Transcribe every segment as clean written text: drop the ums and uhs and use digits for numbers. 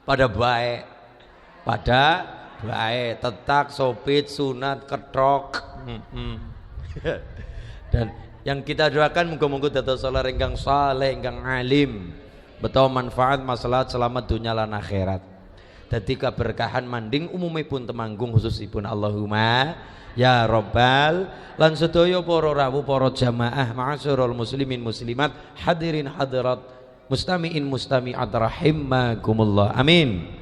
pada baik. Pada baik, tetak, sopit, sunat, ketok. Dan yang kita doakan muga-muga dados salar ingkang saleh, ingkang alim, betul manfaat masalah selamat dunia lan akhirat. Dadi keberkahan manding umumipun temanggung khususipun Allahumma ya Rabbal lan sedaya para rawuh para jamaah ma'asyiral muslimin muslimat hadirin hadirat mustamiin mustamiat rahimakumullah amin.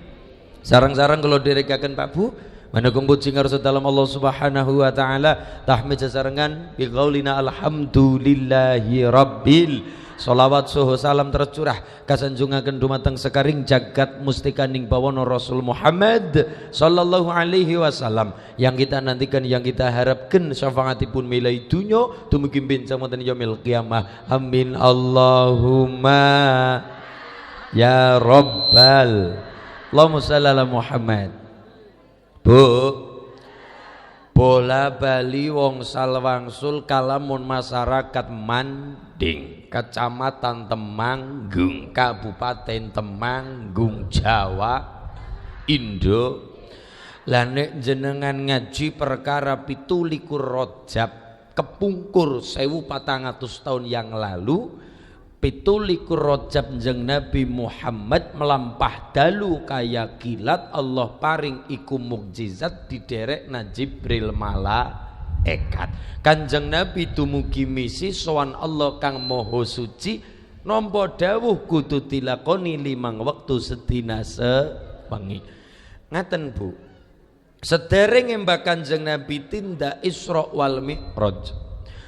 Sarang-sarang kalau direkakan Pak Bu managung puji ngarsa dalam Allah Subhanahu wa taala tahmid sesarengan bi qaulina alhamdulillahi rabbil sholawat suhu salam tercurah kasanjungaken dumateng sekaring jagat mustikaning bawana Rasul Muhammad sallallahu alaihi wasallam yang kita nantikan yang kita harapkan syafaatipun milai dunya dumugi benjang wonten yaumil qiyamah amin Allahumma ya Rabbal Allahumma shalli ala Muhammad. Bu, bola bali wong salwangsul kalamun masyarakat Manding, Kecamatan Temanggung, Kabupaten Temanggung, Jawa, Indo. Lah nek jenengan ngaji perkara 17 Rajab kepungkur 1400 tahun yang lalu 17 Rajab njeng Nabi Muhammad melampah dalu kaya kilat Allah paring iku mukjizat diderek na Jibril malaikat. Kanjeng Nabi dumugi misi sowan Allah kang maha suci nampa dawuh kudu dilakoni 5 wektu sedina sewengi. Ngaten Bu. Sederenge mbak Kanjeng Nabi tindak Isra wal Mi'raj.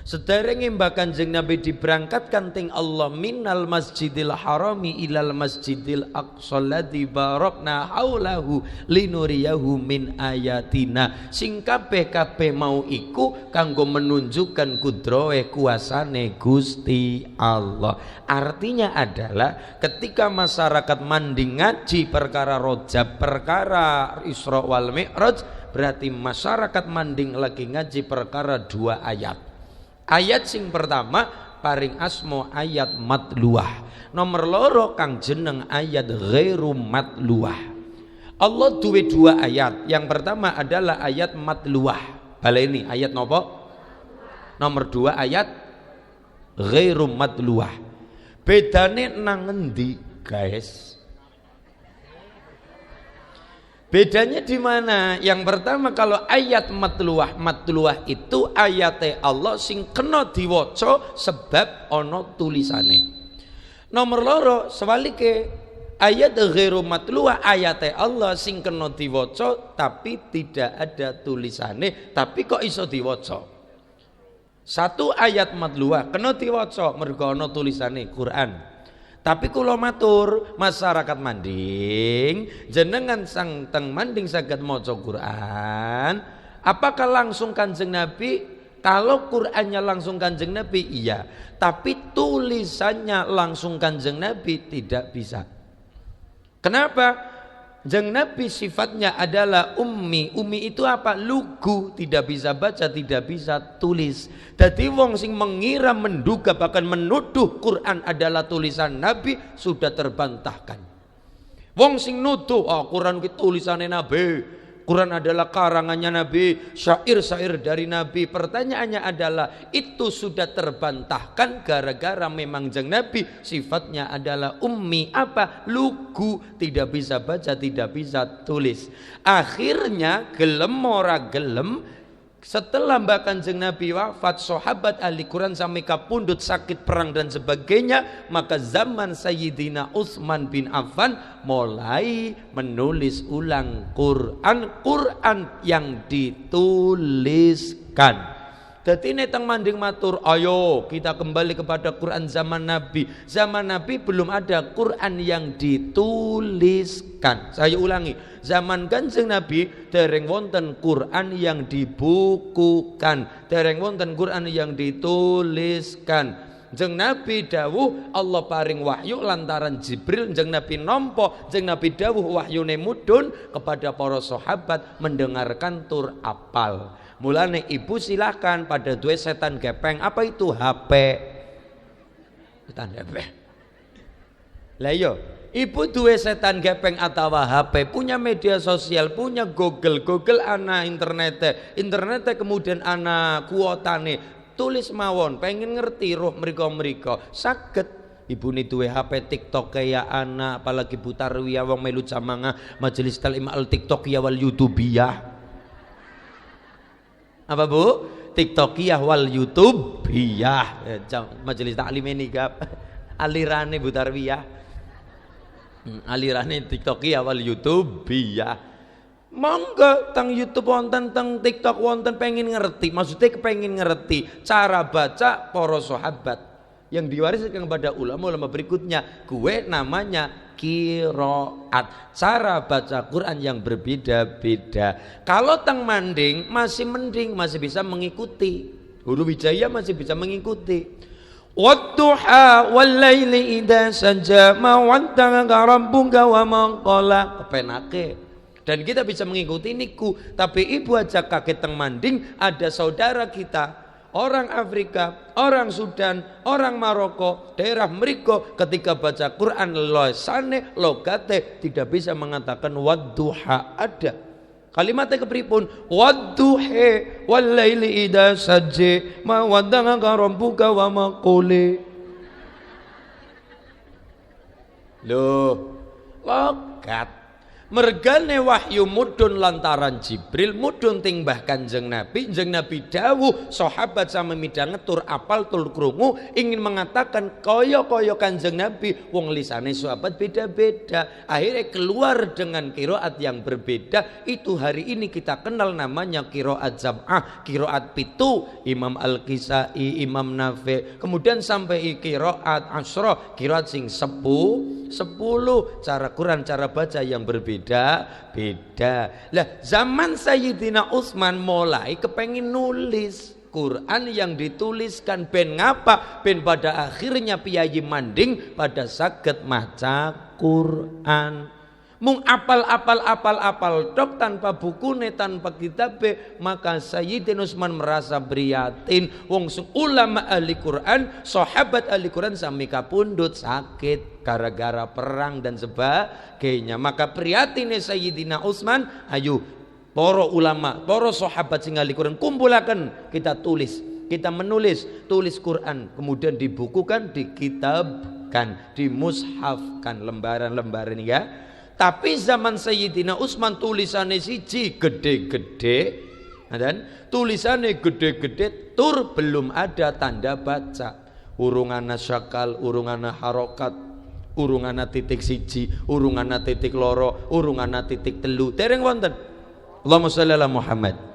Sederenge mbak Kanjeng Nabi diberangkatkan ting Allah minal masjidil harami ilal masjidil aqsa ladzi barakna haulahu linuriyahu min ayatina sing kabeh mau iku kanggo menunjukkan kudrahe kuasane Gusti Allah. Artinya adalah ketika masyarakat Manding ngaji perkara Rajab perkara Isra wal Mi'raj berarti masyarakat Manding lagi ngaji perkara 2 ayat. Ayat sing pertama paring asmo ayat matluah. Nomor loro kang jeneng ayat ghairu matluah. Allah duwe 2 ayat. Yang pertama adalah ayat matluah. Baleni ayat nopo? Nomor 2 ayat ghairu matluah. Bedane nang endi, guys? Bedanya di mana? Yang pertama kalau ayat matluah itu ayate Allah sing kena diwaca sebab ono tulisane. Nomor loro sewalike ayat ghairu matluah ayate Allah sing kena diwaca tapi tidak ada tulisane tapi kok iso diwaca. Satu ayat matluah kena diwaca mergo ono tulisane Quran. Tapi kula matur masyarakat Manding jenengan sang teng Manding saged maca Quran apakah langsung Kanjeng Nabi? Kalau Qurannya langsung Kanjeng Nabi iya, tapi tulisannya langsung Kanjeng Nabi tidak bisa. Kenapa? Kanjeng Nabi sifatnya adalah ummi. Ummi itu apa? Lugu, tidak bisa baca, tidak bisa tulis. Jadi wong sing mengira, menduga, bahkan menuduh Quran adalah tulisan Nabi sudah terbantahkan. Wong sing nuduh, Quran itu tulisannya Nabi, Quran adalah karangannya Nabi, syair-syair dari Nabi. Pertanyaannya adalah itu sudah terbantahkan gara-gara memang jeng Nabi sifatnya adalah ummi. Apa? Lugu, tidak bisa baca, tidak bisa tulis. Akhirnya gelem ora gelem setelah Mbak Kanjeng Nabi wafat, sahabat ahli Quran sampai kapundut sakit perang dan sebagainya, maka zaman Sayyidina Utsman bin Affan mulai menulis ulang Quran yang dituliskan. Jadi ini teng Manding matur, ayo kita kembali kepada Quran zaman Nabi. Zaman Nabi belum ada Quran yang dituliskan. Saya ulangi, zaman Kanjeng Nabi dereng wonten Quran yang dibukukan, dereng wonten Quran yang dituliskan. Jeng Nabi dawuh Allah paring wahyu lantaran Jibril, jeng Nabi nompo, jeng Nabi dawuh wahyune mudhun kepada para sahabat mendengarkan tur apal. Mulane ibu silahkan pada dua setan gepeng. Apa itu? HP. Setan gepeng. Lah iya, Ibu duwe setan gepeng atau HP, punya media sosial, punya Google ana internet kemudian ana kuotane, tulis mawon, pengen ngerti roh mereka saged. Ibu nih duwe HP TikTok kayak anak, apalagi butarwiya wong melu jamangah majelis talim al TikTok ya wal YouTubiyah. Apa Bu? TikTokiyah wal YouTubiyah. Majelis taklim ini gap alirane butarwiyah. Alirane TikTokiyah wal YouTubiyah. Monggo teng YouTube wonten, teng TikTok wonten, pengen ngerti, maksudnya kepengen ngerti cara baca para sahabat yang diwariskan kepada ulama-ulama berikutnya. Gue namanya qiraat, cara baca Quran yang berbeda-beda. Kalau teng manding masih mending, masih bisa mengikuti. Guru Wijaya masih bisa mengikuti. Wadduha wal laili idza saja ma wadda'aka rabbuka wa ma qala, kepenake. Dan kita bisa mengikuti niku. Tapi ibu aja kaget teng manding ada saudara kita orang Afrika, orang Sudan, orang Maroko, daerah mriko ketika baca Quran losane logate tidak bisa mengatakan wadduha. Ada kalimatnya kepripun? Wadduhe wal laili idza saja ma wadda'aka rabbuka wa ma qala. Loh, logat mergane wahyu mudun lantaran Jibril mudun ting mbah Kanjeng Nabi. Kanjeng Nabi dawuh sahabat sama midang ngetur apal tul krungu ingin mengatakan kaya Kanjeng Nabi, wong lisane sahabat beda-beda, akhirnya keluar dengan qiraat yang berbeda. Itu hari ini kita kenal namanya qiraat jam'ah, qiraat pitu, Imam Al-Kisai, Imam Nafi, kemudian sampai qiraat asyra, qiraat sing 10 cara Quran, cara baca yang berbeda. Lah zaman Sayyidina Utsman mulai kepengen nulis Quran yang dituliskan ben ngapa? Ben pada akhirnya piyayi manding pada saged maca Quran. Mung apal tok tanpa bukune, tanpa kitabe. Maka Sayyidina Utsman merasa prihatin, wong ulama ahli Quran, sahabat ahli Quran sami kapundhut sakit gara-gara perang dan sebagainya. Maka prihatine Sayyidina Utsman, ayo para ulama, para sahabat sing ahli Quran kumpulaken, kita menulis Quran, kemudian dibukukan, dikitabkan, dimushafkan lembaran-lembaran ya. Tapi zaman Sayyidina Utsman tulisannya siji gede-gede, dan tulisannya gede-gede tur belum ada tanda baca, urungana syakal, urungana harokat, urungana titik siji, urungana titik loro, urungana titik telu, dereng wonten. Allahumma sholli ala Muhammad.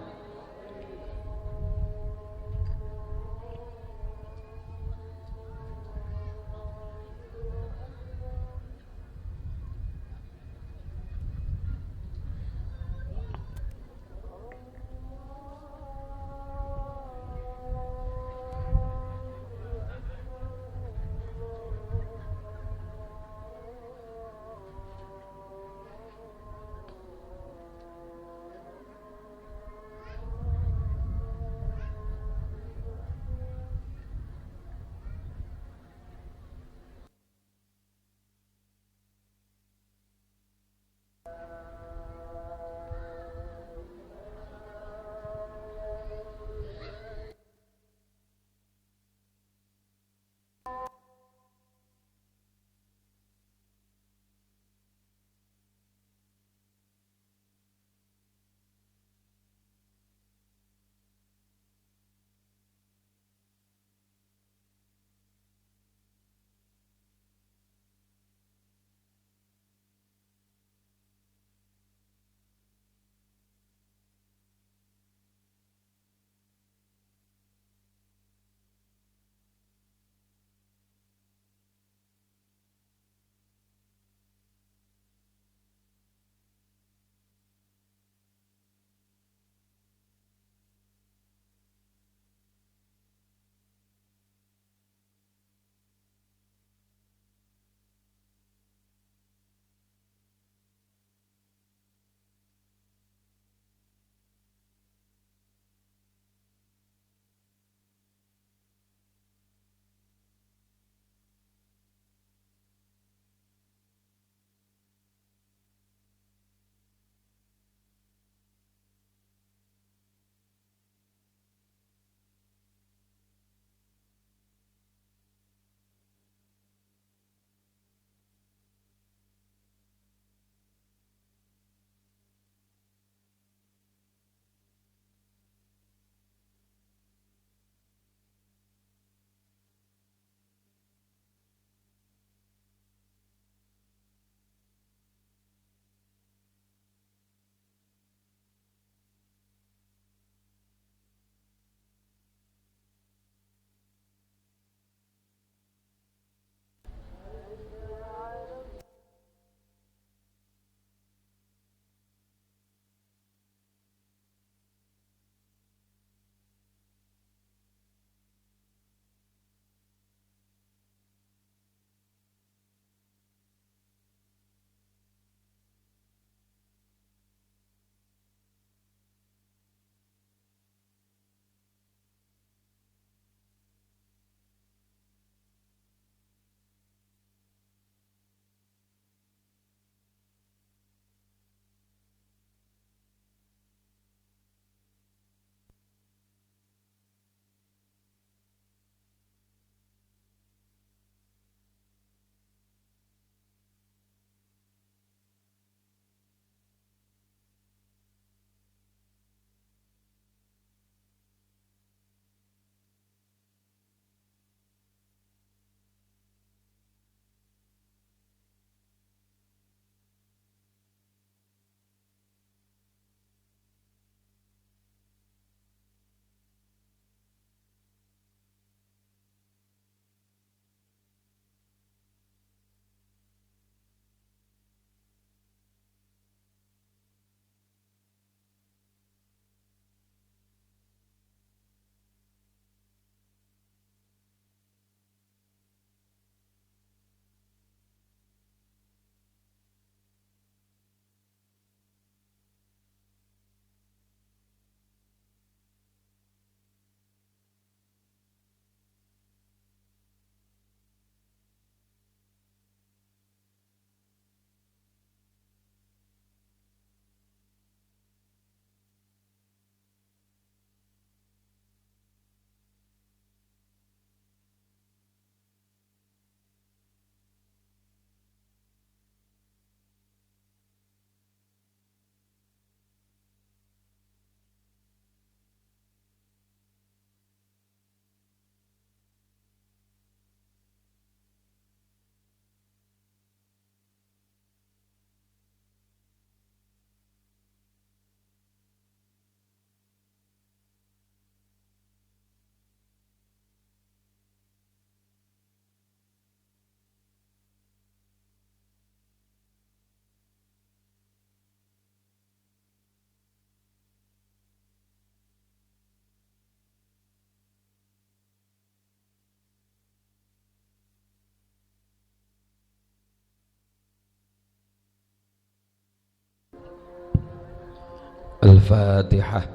Al-Fatihah.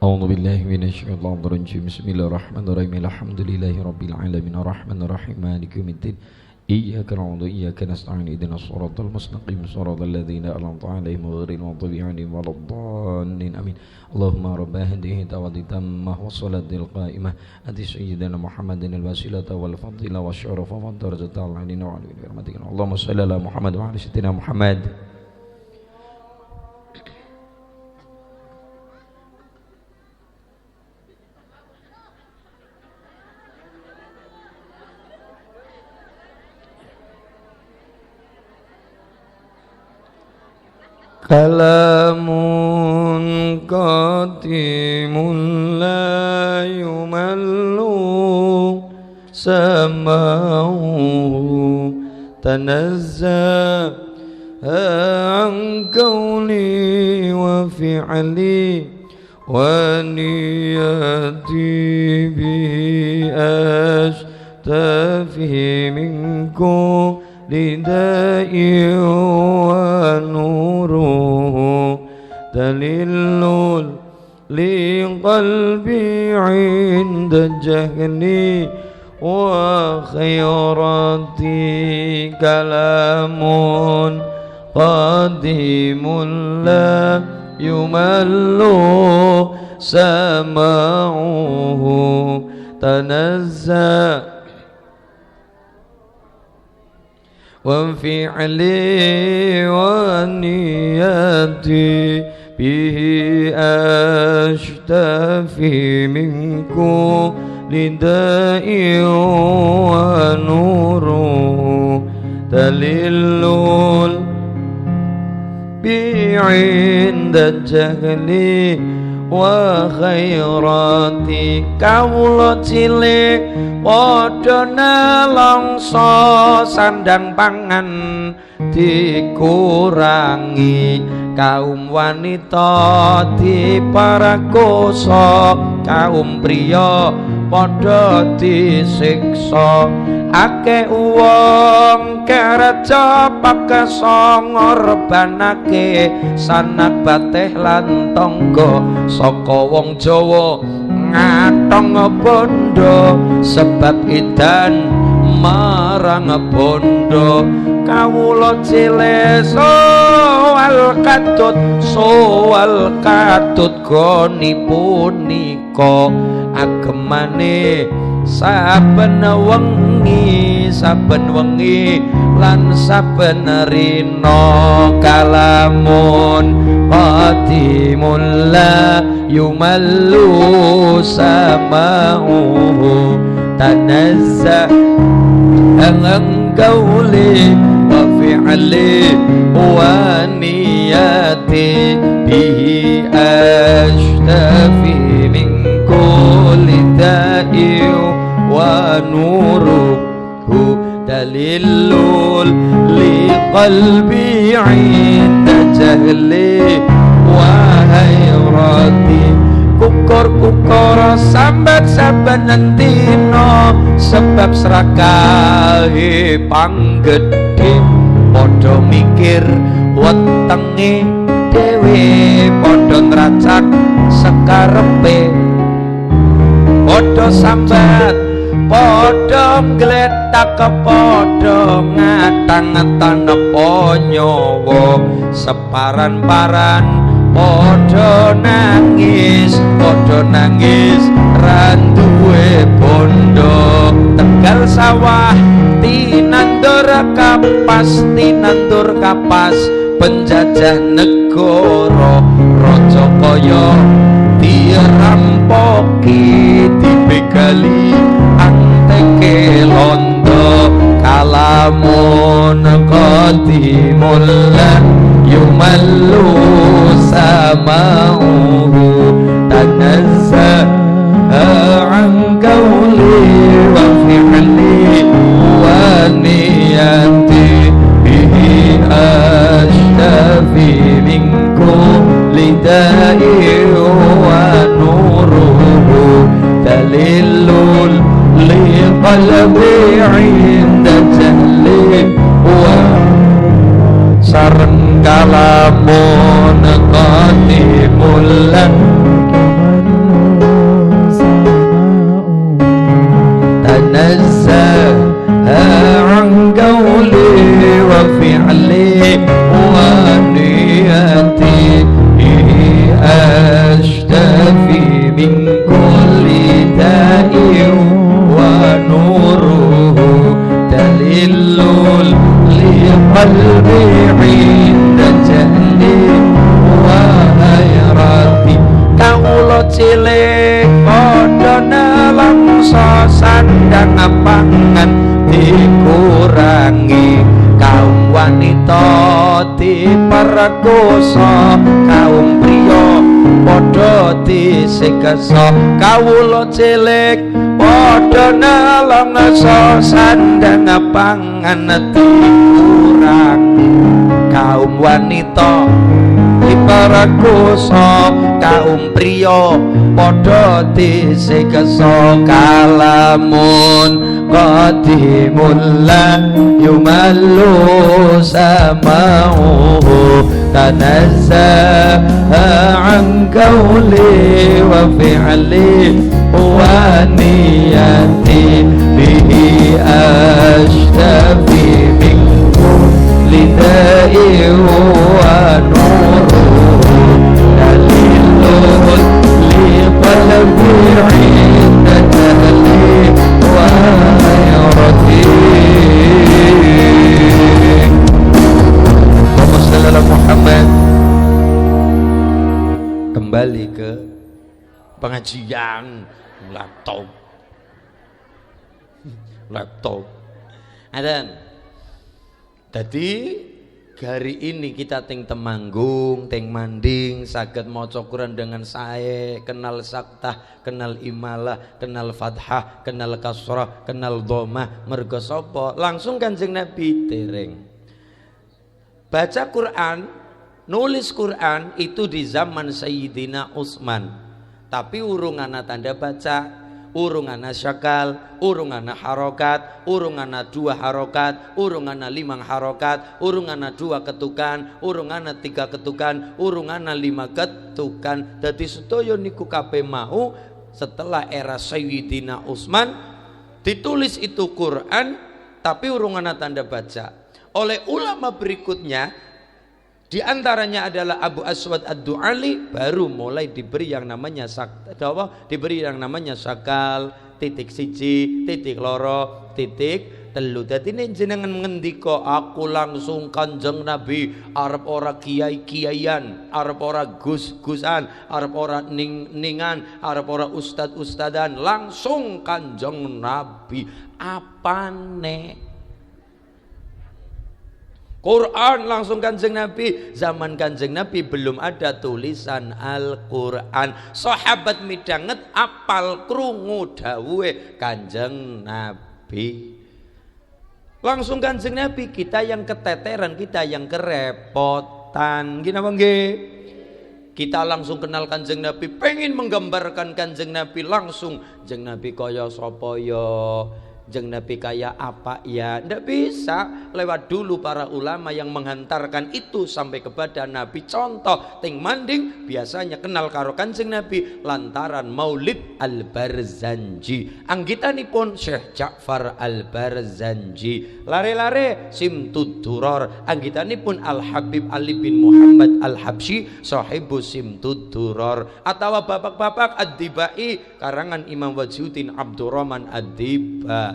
A'udzu billahi minasyaitonir rajim. Bismillahirrahmanirrahim. Alhamdulillahirabbil alamin arrahmanir rahim maliki yaumiddin. Iyyaka na'budu wa iyyaka nasta'in ihdinas siratal mustaqim siratal ladzina an'amta 'alaihim ghairil maghdubi 'alaihim waladdallin amin. Allahumma rabb hadhihi da'wati tammah wa salatil qa'imah ati sayyidina Muhammadin al-wasilata wal fadila wasyarafa wa darajata al-'alina wa 'ala alihi. Allahumma shalli ala Muhammad wa 'ala sayyidina Muhammad. Kalamun qadimun la yumallu sama'u tanazzaha an qawli wa fi'li wa niyati bi ashtafi minkum lidai wa nuruhu dalilul li qalbi inda jahli wa khairati kalamun qadimun la yumallu sama'uhu tanazza wa fi'li wa niyati bihi ashtafi minku lidai wa nuru dalilul bi'inda jahli wa khairati kawula cilik padha nelongso sandang pangan dikurangi kaum wanita diparakosa kaum priya padha disiksa akeh wong kerja pakesa ngorbanake sanak batih lan tangga saka wong Jawa ngatong bondo sebab edan marang bondo kawula cilik soal katut goni punika agemane saben wengi lan saben rina kalamun qadimul la yumallu sama'uhu tanazzah an qawli wa fi'li wa niyati bihi ashtafi min kulli da'i wa nuruhu dalilul li qalbi 'inda jahli wa hayrati kukur sambat saben dina sebab serakahe panggedhe padha mikir wetenge dhewe padha nracak sekarepe padha sambat padha gletak padha ngatang-ngatang nyawa separan-paran padha nangis randuwe bondo Tegal sawah tinandur kapas penjajah negara raja kaya dirampoki dibegali anteke londo kalamun qadimul la yumallu sama'uhu tanazza an qawli wa fi'li wa niyati bihi ashtafi minkum lidai wa nuruhu dalilul li qalbi 'inda jahli wa sarang kalamun qatimul tanazzah an qawli wa fi'li wa niyati ashtafi min kulli da'in wa nuruhu dalilul li qalbi 'inda jahli wa hayrati. Kawula cilik padha nelangsa sandang pangan dikurangi, kaum wanita diperkosa, kaum priya padha disiksa. Kawula cilik padha nelangsa sandang pangan dikurangi, kaum wanita diperkosa, kaum priya padha disiksa. Kalamun qadimul la yumallu sama'uhu tanazzaha an qawli wa fi'li wa niyati bihi ashtafi min kulli da'in wa nuruhu dalilun li qalbi 'inda jahli wa hayrati. Muhammad. Kembali ke pengajian laptop. Adan. Jadi hari ini kita ting temanggung, ting manding, saged maca Quran dengan sae, kenal saktah, kenal imalah, kenal fathah, kenal kasrah, kenal dhammah, merga sapa? Langsung Kanjeng Nabi dereng. Baca Quran, nulis Quran itu di zaman Sayyidina Utsman. Tapi urung ana tanda baca, urung ana syakal, urung ana harokat, urung ana 2 harokat, urung ana 5 harokat, urung ana 2 ketukan, urung ana 3 ketukan, urung ana 5 ketukan. Dadi sedaya niku kabeh mau setelah era Sayyidina Utsman ditulis itu Quran, tapi urung ana tanda baca. Oleh ulama berikutnya, di antaranya adalah Abu Aswad Ad-Du'ali, baru mulai diberi yang namanya diberi yang namanya sakal, titik siji, titik loro, titik telu. Dadi nek jenengan ngendika aku langsung Kanjeng Nabi, arep ora kiai-kiaian, arep ora gus-gusan, arep ora ning-ningan, arep ora ustad-ustadan, langsung Kanjeng Nabi. Apane? Quran langsung Kanjeng Nabi. Zaman Kanjeng Nabi belum ada tulisan Al-Quran. Sahabat midanget apal krungu dawuhe Kanjeng Nabi. Langsung Kanjeng Nabi. Kita yang keteteran, kita yang kerepotan. Gini apa nggih? Kita langsung kenal Kanjeng Nabi, pengen menggambarkan Kanjeng Nabi langsung. Kanjeng Nabi kaya sapa ya? Jeng Nabi kayak apa ya? Ndak bisa. Lewat dulu para ulama yang menghantarkan itu sampai kepada Nabi. Contoh ting manding biasanya kenal karo Kanjeng Nabi lantaran Maulid Al-Barzanji. Anggitanipun Syekh Ja'far Al-Barzanji. Lare-lare Simtud Duror. Anggitanipun Al-Habib Ali bin Muhammad Al-Habsyi sahibu Simtud Duror. Atau bapak-bapak Ad-Dibai karangan Imam Wajhuddin Abdurrahman Ad-Dibai.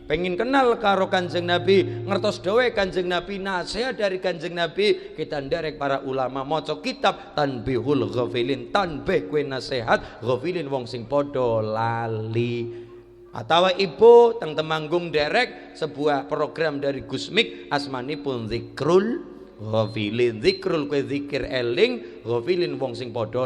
Pengen kenal karo Kanjeng Nabi, ngertos dawe Kanjeng Nabi, nasihat dari Kanjeng Nabi, kita nderek para ulama maca kitab Tanbihul Ghafilin, tanbih kue nasihat ghafilin wong sing padha lali. Atau ibu teng Temanggung derek sebuah program dari Gusmik asmanipun Zikrul Ghafilin. Zikrul kue zikir eling, ghafilin wong sing padha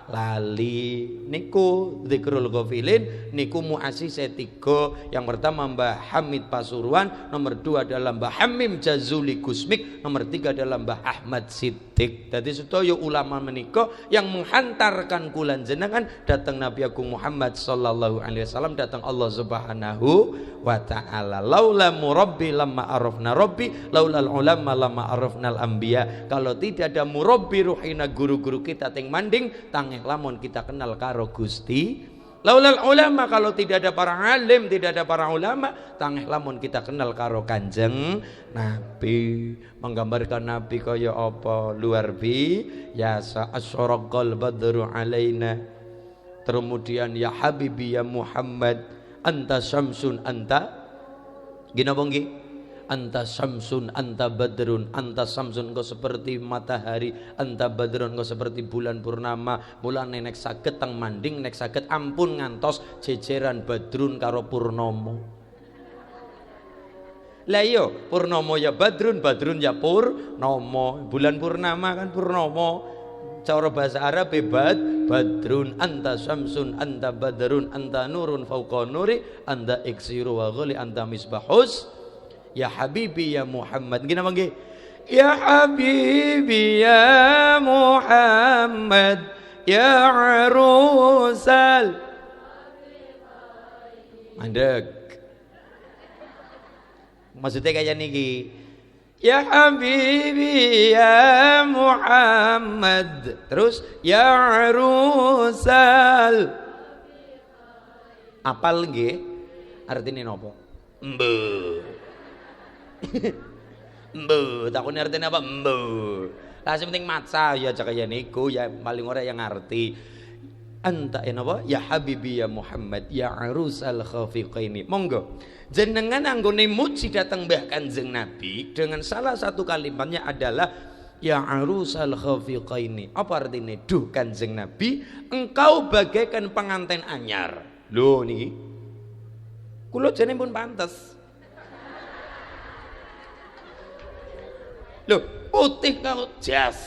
lali. Niku Zikrul Ghafilin niku muasise 3. Yang pertama Mbah Hamid Pasuruan, nomor 2 adalah Mbah Hamim Jazuli Gusmik, nomor 3 adalah Mbah Ahmad Siddiq. Dadi sedaya ulama menika yang menghantarkan kulan jenengan datang Nabi Agung Muhammad sallallahu alaihi wasallam, datang Allah Subhanahu wa taala. Laula murabbi lamma arafna rabbi, laulal ulama lamma arafna arafnal anbiya. Kalau tidak ada murabbi ruhina, guru-guru kita teng manding, tangeh lamun kita kenal karo Gusti. Laulal ulama, kalau tidak ada para alim, tidak ada para ulama, tangeh lamun kita kenal karo Kanjeng Nabi. Menggambarkan Nabi kaya apa luar biasa. Asyaraqal badru alaina. Kemudian ya habibi ya Muhammad, anta syamsun anta gina bonggi, anta syamsun anta badrun, anta syamsun kau seperti matahari, anta badrun kau seperti bulan purnama. Bulan nek saged teng manding, nek saged ampun ngantos jejeran badrun karo purnomo. Lah iya purnomo ya badrun, badrun ya purnomo. Bulan purnama kan purnomo. Cara bahasa Arab badrun, anta syamsun anta badrun, anta nurun fauqa nuri, anta iksiru wa ghali, anta misbahus. Ya habibi ya Muhammad. Gini bang, ya habibi ya Muhammad, ya arusal. Mandek. Maksudnya kayak niki. Ya habibi ya Muhammad. Terus ya arusal. Apal nggih? Artine nopo? Mbe. Mbe, takune artine apa? Mbe. Lah sing penting maca ya aja kaya niku ya paling ora yang ngerti. Anta ya napa? Ya habibi ya Muhammad, ya arusal khafiqaini. Monggo. Jenengan anggone muji datang Mbah Kanjeng Nabi dengan salah satu kalimatnya adalah ya arusal khafiqaini. Apa artinya? Duh Kanjeng Nabi, engkau bagaikan pengantin anyar. Lho niki. Kula jane pun pantes. Loh, putih kau jas.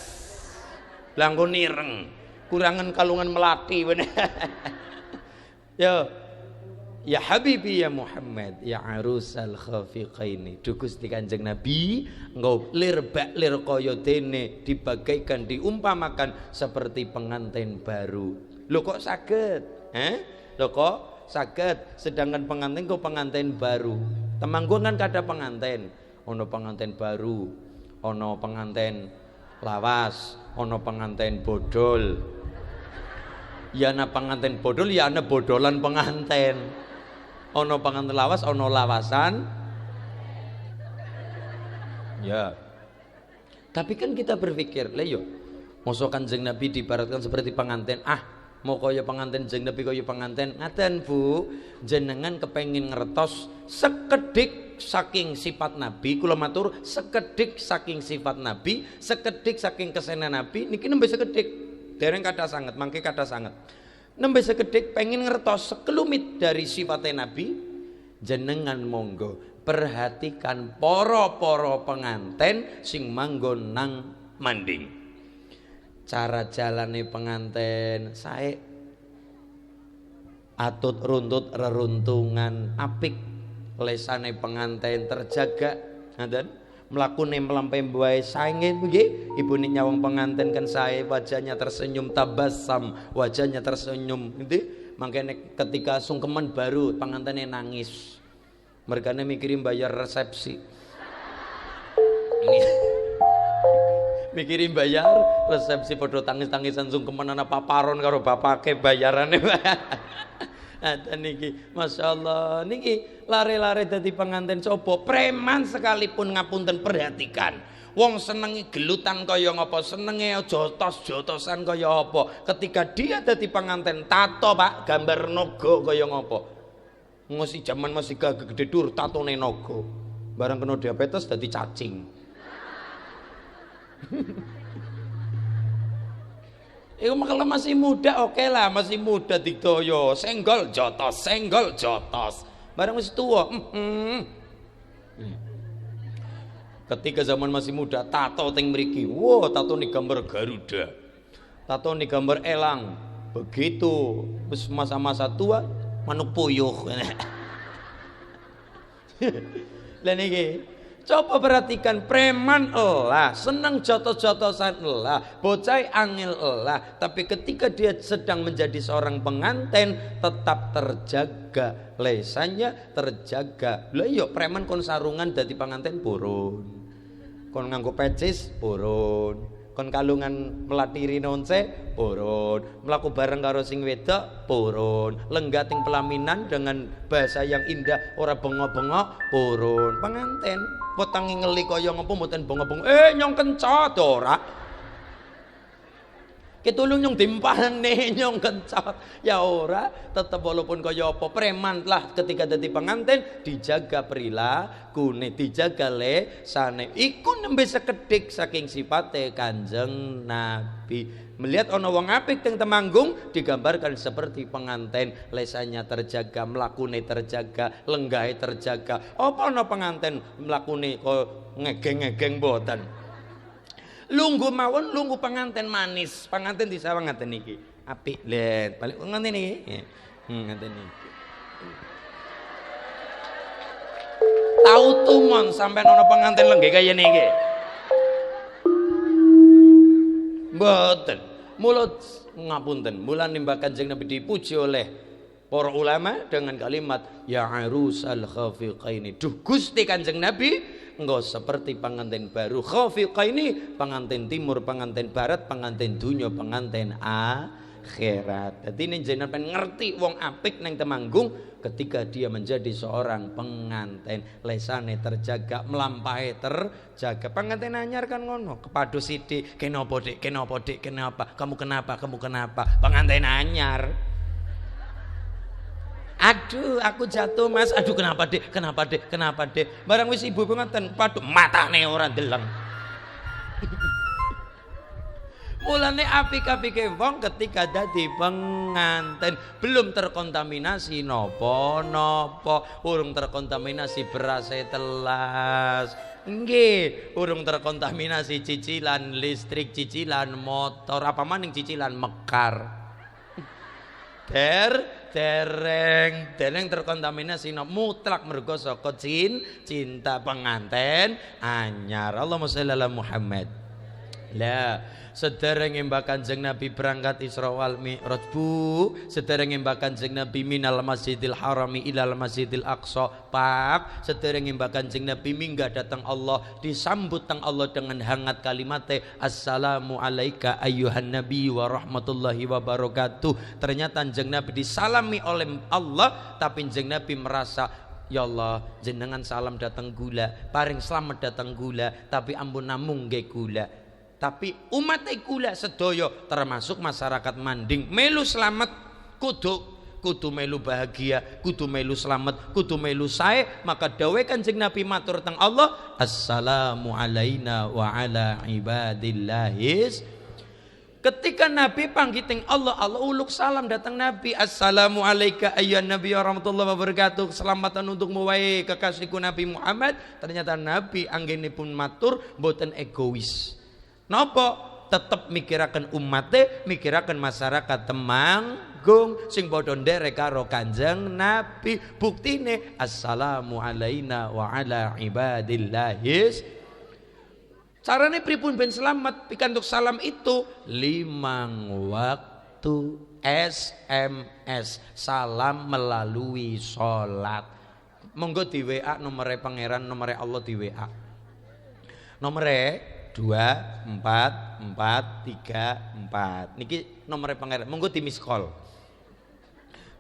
Langkon ireng. Kurangan kalungan melati bener. Ya habibi ya Muhammad, ya arusal khafiqaini. Duh Gusti Kanjeng Nabi, engkau lir kaya dene dibagaikan, diumpamakan seperti pengantin baru. Lho kok saged? Lho kok saged? Sedangkan pengantin kok pengantin baru. Temanggung kan kada pengantin. Ono pengantin baru, ono pengantin lawas, ono pengantin bodol. Ya ana pengantin bodol, ya ana bodolan pengantin. Ono pengantin lawas, ono lawasan. Ya. Tapi kan kita berpikir, lah yo, mosok Kanjeng Nabi diibaratkan seperti pengantin. Mau kaya pengantin Kanjeng Nabi kaya pengantin. Ngaten Bu, jenengan kepengin ngertos sekedik saking sifat Nabi, kula matur sekedik saking sifat Nabi, sekedik saking kesenan Nabi niki nembe sekedik. Dereng kata sangat, mangke kata sangat. Nembe sekedik pengen ngertos sekelumit dari sifatnya Nabi, jenengan monggo perhatikan poro-poro penganten sing manggon nang manding. Cara jalane penganten sae atut runtut reruntungan apik, lesane penganten terjaga, ngoten. Mlakune mlampah bae saenge nggih, ibune nyawang penganten kan sae wajahnya tersenyum tabasam, wajahnya tersenyum nggih. Mangkene ketika sungkeman baru pengantene nangis. Mergane mikirin bayar resepsi. Mikirin bayar resepsi padha tangis-tangisan sungkeman ana paparon karo bapake bayarane. Niki, masya Allah, niki lare-lare dadi pengantin coba preman sekalipun ngapunten perhatikan. Wong senengi gelutan kaya ngapa, senenge jotos-jotosan kaya apa. Ketika dia dadi pengantin tato Pak, gambar naga kaya ngapa. Masih zaman masih gede dur tatone naga. Barang kena diabetes dadi cacing. Kalau masih muda oke lah, masih muda digdoyo, senggol jotos. Barang masih tua. Ketika zaman masih muda, tato teng mriki. Wow, tato nih gambar Garuda. Tato nih gambar elang. Begitu wis masa-masa tua, manuk puyuh. Lah niki coba perhatikan preman elah, senang jotos-jotosan elah, bocah angel elah, tapi ketika dia sedang menjadi seorang pengantin tetap terjaga, lesannya terjaga. Lah iya preman kon sarungan dadi pengantin purun. kon nganggo pecis purun, kon kalungan melatiri nonce purun, melaku bareng karo sing wedok purun, lenggating pelaminan dengan bahasa yang indah ora bengok-bengok purun. Penganten potangi ngeli kaya ngopo mboten bengok-bengok nyong kencot ora ketulung nyong timpane nyong kencot ya ora, tetep walaupun kaya apa preman lah ketika dadi pengantin dijaga perilakune, dijaga lesane. Iku nembe sekedhik saking sifate Kanjeng Nabi. Melihat ana wong apik teng Temanggung digambarkan seperti pengantin, lesanya terjaga, mlakune terjaga, lenggahe terjaga. Apa ana pengantin mlakune kok ngegeng-ngegeng mboten. Lungguh mawon, lungguh pengantin manis, pengantin disawang ngaten niki. Apik let, balik ngaten niki. Ngaten niki. Tau tumon sampean ana pengantin lenggih kaya niki. Mboten. Mulut ngapunten, mula nimbah Kanjeng Nabi dipuji oleh para ulama dengan kalimat ya arusal khafiqaini. Duh Gusti Kanjeng Nabi engkau seperti pengantin baru. Khafiqaini, pengantin timur, pengantin barat, pengantin dunya, pengantin akhirat. Dadi nek jenengan ngerti wong apik nang Temanggung ketika dia menjadi seorang pengantin, lesane terjaga, melampahe terjaga. Pengantin anyar kan ngono, kepadu sithik, kenapa Dik? Kenapa Dik? Kenapa? Kamu kenapa? Kamu kenapa? Pengantin anyar. Aduh, aku jatuh Mas. Aduh, kenapa Dek? Kenapa Dek? Kenapa Dek? Barang wis ibu pengantin, padu matane ora deleng. Mulane apik-apike wong ketika dadi pengantin belum terkontaminasi napa-napa, urung terkontaminasi berase telas. Nggih, urung terkontaminasi cicilan listrik, cicilan motor, apa maning cicilan mekar. Dereng terkontaminasi mutlak mergo saka cinta penganten anyar. Allahumma sholli ala Muhammad. Lah sederenge Mbak Kanjeng Nabi berangkat Isra wal Mi'raj Bu, sederenge Mbak Kanjeng Nabi minal Masjidil Harami ilal Masjidil Aqsa Pak, sederenge Mbak Kanjeng Nabi minggah datang Allah, disambut teng Allah dengan hangat kalimatnya assalamu alaika ayyuhan nabi wa rahmatullahi wa barakatuh. Ternyata Kanjeng Nabi disalami oleh Allah, tapi Kanjeng Nabi merasa ya Allah jenengan salam datang gula, paring selamat datang gula, tapi ampun namung nggih gula. Tapi umat kula sedaya termasuk masyarakat Manding melu selamat, kudu melu bahagia, kudu melu selamat, kudu melu sae. Maka dawuh Kanjeng Nabi matur teng Allah assalamu alaina wa ala ibadillahis. Ketika Nabi panggil teng Allah, Allah uluk salam datang Nabi assalamu alaika ayyuhan nabi warahmatullahi wabarakatuh, keselamatan untukmu wahai kekasihku Nabi Muhammad. Ternyata Nabi anggenipun matur mboten egois. Napa? Tetep mikiraken umatnya, mikiraken masyarakat Temanggung sing padha nderek karo Kanjeng Nabi. Buktine assalamu alaina wa ala ibadillahis. Carane pripun ben selamat? Pikantuk salam itu 5 waktu SMS, salam melalui sholat. Monggo di WA nomere pangeran, nomere Allah di WA. Nomere 2443 niki nomor pangeran, monggo di miss call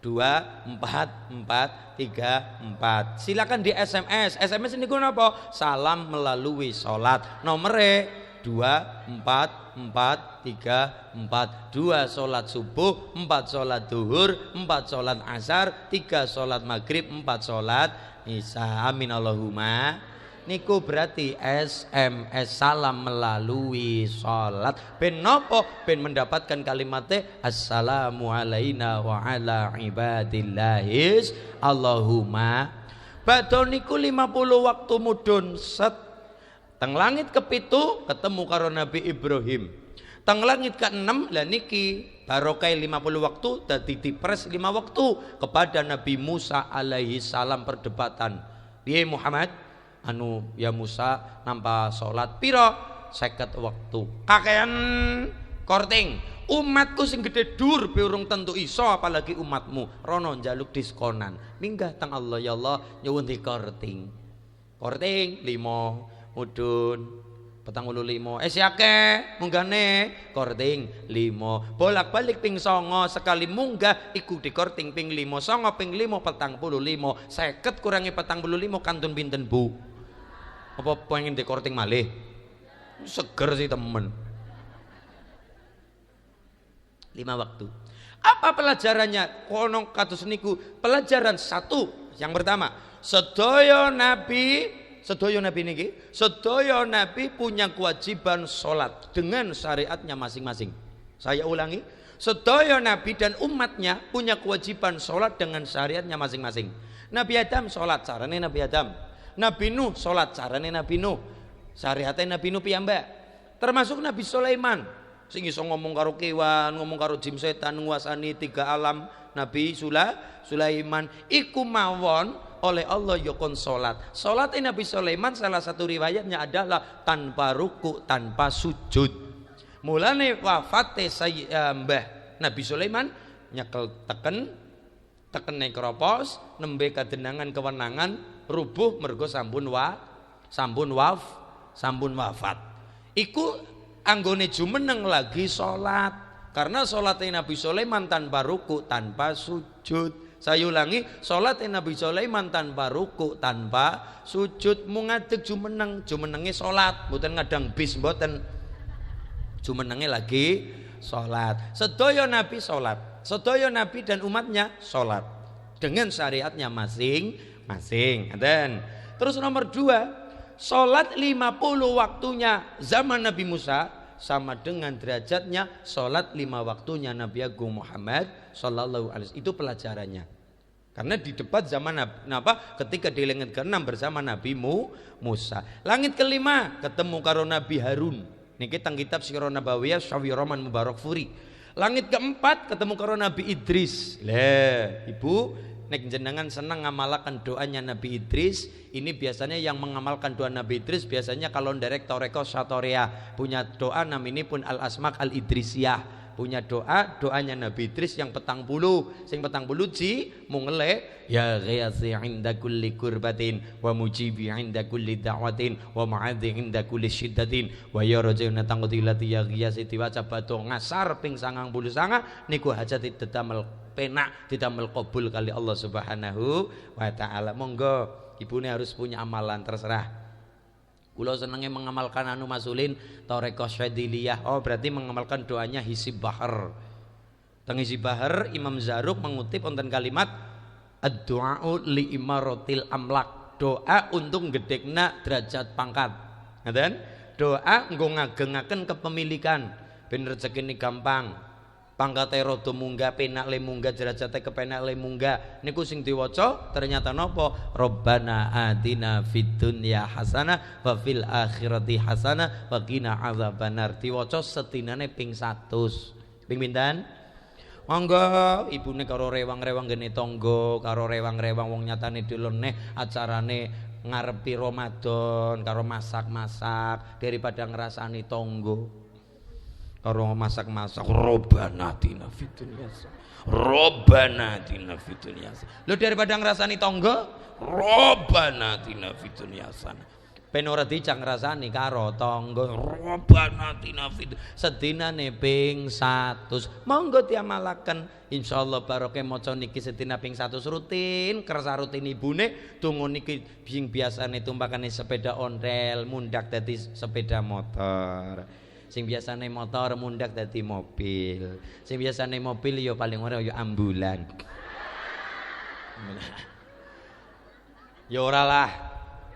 2444. Silakan di SMS. SMS niku napa? Salam melalui salat. Nomere 2444. 2 salat subuh, 4 salat zuhur, 4 salat asar, 3 salat maghrib, 4 salat isya. Amin Allahumma. Niku berarti SMS, salam melalui sholat. Ben nopo? Ben mendapatkan kalimatnya assalamu alaina wa ala ibadillahis Allahumma. Badhe niku 50 waktu mudun set. Teng langit kepitu ketemu karo Nabi Ibrahim. Teng langit ke-6 lah niki barokah 50 waktu dadi dipres 5 waktu kepada Nabi Musa alaihi salam perdebatan. Piye Muhammad? Anu ya Musa nampa sholat piro 50 waktu kakean korting umatku sing gede dur urung tentu iso apalagi umatmu rono njaluk diskonan minggah teng Allah ya Allah nyuwun di korting 5 mudun 45. Siake munggahne korting 5. Bolak-balik ping 9 sekali munggah iku dikorting ping 5. 9 ping 5 45. 50 kurangi 45 kantun pinten Bu? Apa pengen dikorting malih? Seger sih temen. 5 waktu. Apa pelajarannya? Kono kados niku pelajaran 1. Yang pertama, sedaya nabi punya kewajiban sholat dengan syariatnya masing-masing. Saya ulangi, sedaya nabi dan umatnya punya kewajiban sholat dengan syariatnya masing-masing. Nabi Adam sholat carane Nabi Adam, Nabi Nuh sholat carane Nabi Nuh, syariatnya Nabi Nuh piyambak. Termasuk Nabi Sulaiman sing iso ngomong karo kewan, ngomong karo jin setan, nguasani 3 alam. Nabi Sulaiman iku mawon oleh Allah yokon salat. Salat Nabi Sulaiman salah satu riwayatnya adalah tanpa ruku, tanpa sujud. Mulane wafate Mbah Nabi Sulaiman nyekel teken nekropos nembe kadenangan kewenangan rubuh mergo sampun wafat. Iku anggone jumeneng lagi salat. Karena sholatnya Nabi Sulaiman tanpa ruku, tanpa sujud. Saya ulangi, sholatnya Nabi Sulaiman tanpa ruku, tanpa sujud. Mungadeg jumenenge sholat, mboten ngadang bis mboten. Jumenenge lagi sholat. Sedaya Nabi sholat, sedaya Nabi dan umatnya sholat dengan syariatnya masing-masing. Dan terus nomor 2, sholat 50 waktunya zaman Nabi Musa sama dengan derajatnya sholat 5 waktunya Nabi Agung Muhammad sallallahu alaihi wasallam. Itu pelajarannya. Karena di debat zaman ketika di langit ke-6 bersama Nabi Musa. Langit ke-5 ketemu karo Nabi Harun. Niki teng kitab Sirah Nabawiyah Syawir Rahman Mubarak Furi. Langit ke-4 ketemu karo Nabi Idris. Lah, Ibu nek jenengan senang ngamalakan doanya Nabi Idris, ini biasanya yang mengamalkan doa Nabi Idris biasanya kalau nderek toreko satoria punya doa namanya pun al asmak al idrisiyah, punya doanya Nabi Idris yang 40 ji mungele ya ghiyasi inda kulli kurbatin wa mujibi inda kulli da'watin wa ma'adhi inda kulli syiddatin wa ya raja'una tangqudilati ya ghiyasi diwaca batu ngasar ping 99 niku hajat didamel penak didamel qabul kali Allah Subhanahu wa taala. Monggo ibune harus punya amalan terserah. Kula senenge mengamalkan anu masulin Tareqah Syadiliyah. Oh berarti mengamalkan doanya Hisib Bahar. Teng Hisib Bahar Imam Zaruk mengutip wonten kalimat ad-du'a'u li imaratil amlak. Doa untuk gedekna derajat pangkat. Ngaten? Doa nggo ngagengaken kepemilikan ben rezekine gampang. Pangkate rada munggah, penak le munggah, derajate kepenak le munggah. Niku sing diwaca ternyata napa? Rabbana atina fid dunya hasanah wa fil akhirati hasanah wa qina adzabannar. Diwaca setinane ping 100. Ping pinten? Monggo ibune karo rewang-rewang gene tangga, karo rewang-rewang wong nyatane dilone acarane ngarepi Ramadan karo masak-masak daripada ngrasani tangga. Karo masak-masak Robbana atina fid dunya Robbana atina fid dunya. Lho daripada ngrasani tangga Robbana atina fid dunya hasanah. Ben ora dicak ngrasani karo tangga Robbana atina fid sedinane ping 100. Monggo diamalaken insyaallah barokah maca niki sedina ping 100 rutin kersa rutin ibune donga niki bing biasane tumpakane sepeda ontel mundak dadi sepeda motor. Sing biasane motor mundak dadi mobil. Sing biasane mobil ya paling ora ya ambulan. Ya ora lah.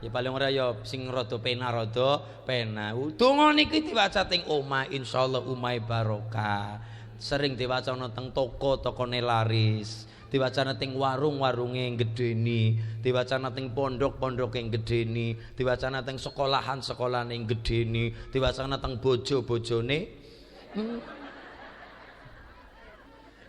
Ya paling ora ya sing rada pena. Donga niki diwaca teng omah insyaallah umahe barokah. Sering diwaca ana teng toko-tokone laris. Diwacana teng warung-warunge gedeni, diwacana teng pondok-pondoke gedeni, diwacana teng sekolahan-sekolahane gedeni, diwacana teng bojo-bojone.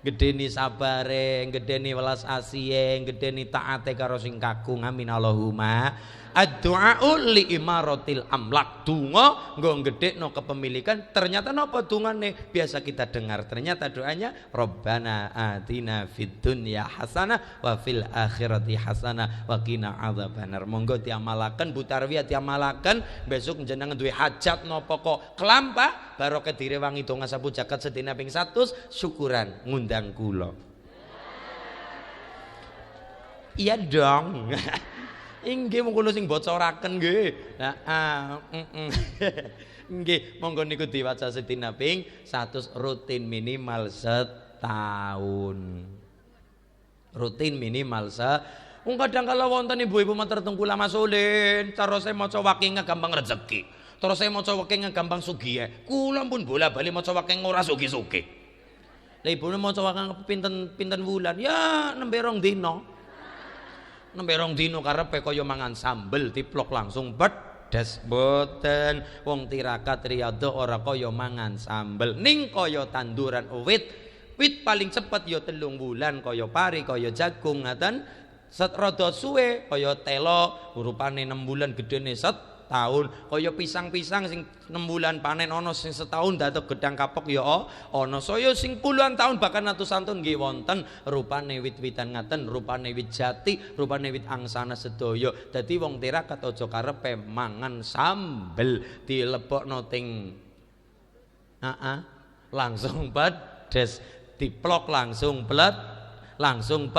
Gedeni sabare, gedeni welas asihe, gedeni taate karo sing kakung. Amin Allahumma. Ad-du'a'u li imaratil amlak. Donga nggo gedhekno kepemilikan. Ternyata napa dungane biasa kita dengar. Ternyata doanya Rabbana atina fid dunya hasanah wa fil akhirati hasanah wa qina adzabannar. Monggo diamalaken Bu Tarwiyah diamalaken besok jenengan duwe hajat napa kok kelampah barokah direwangi donga sabu jagat sedina ping 100 syukuran ngundang kula. Iya dong. Inggih monggo sing bocoraken nggih. Nggih, monggo niku diwaca sedina ping 100 rutin minimal setahun. Rutin minimal kadang kala wonten ibu-ibu matur teng kula Mas Ulin, cara saya maca wakinge gampang rezeki. Terus saya maca wakinge gampang sugih. Kula pun bola-bali maca waking ora sugih-sugih. Lah ibune maca waking pinten wulan? Ya nembe rong dina. Nembe rong dino karepe kaya mangan sambel diplok langsung pedes boten. Wong tirakat riyadhah ora kaya mangan sambel ning kaya tanduran wit paling cepet ya 3 bulan kaya pari kaya jagung ngaten. Rada suwe kaya telo rupane 6 bulan gedene tahun kaya pisang-pisang sing 6 bulan panen ana sing setahun datuk gedang kapok ya ana saya sing puluhan tahun bahkan atusan tahun nggih wonten rupane wit-witan ngaten rupane wit jati rupane wit angsana sedaya dadi wong tirakat aja karepe mangan sambel dilebokno ting langsung pedes diplok langsung plet langsung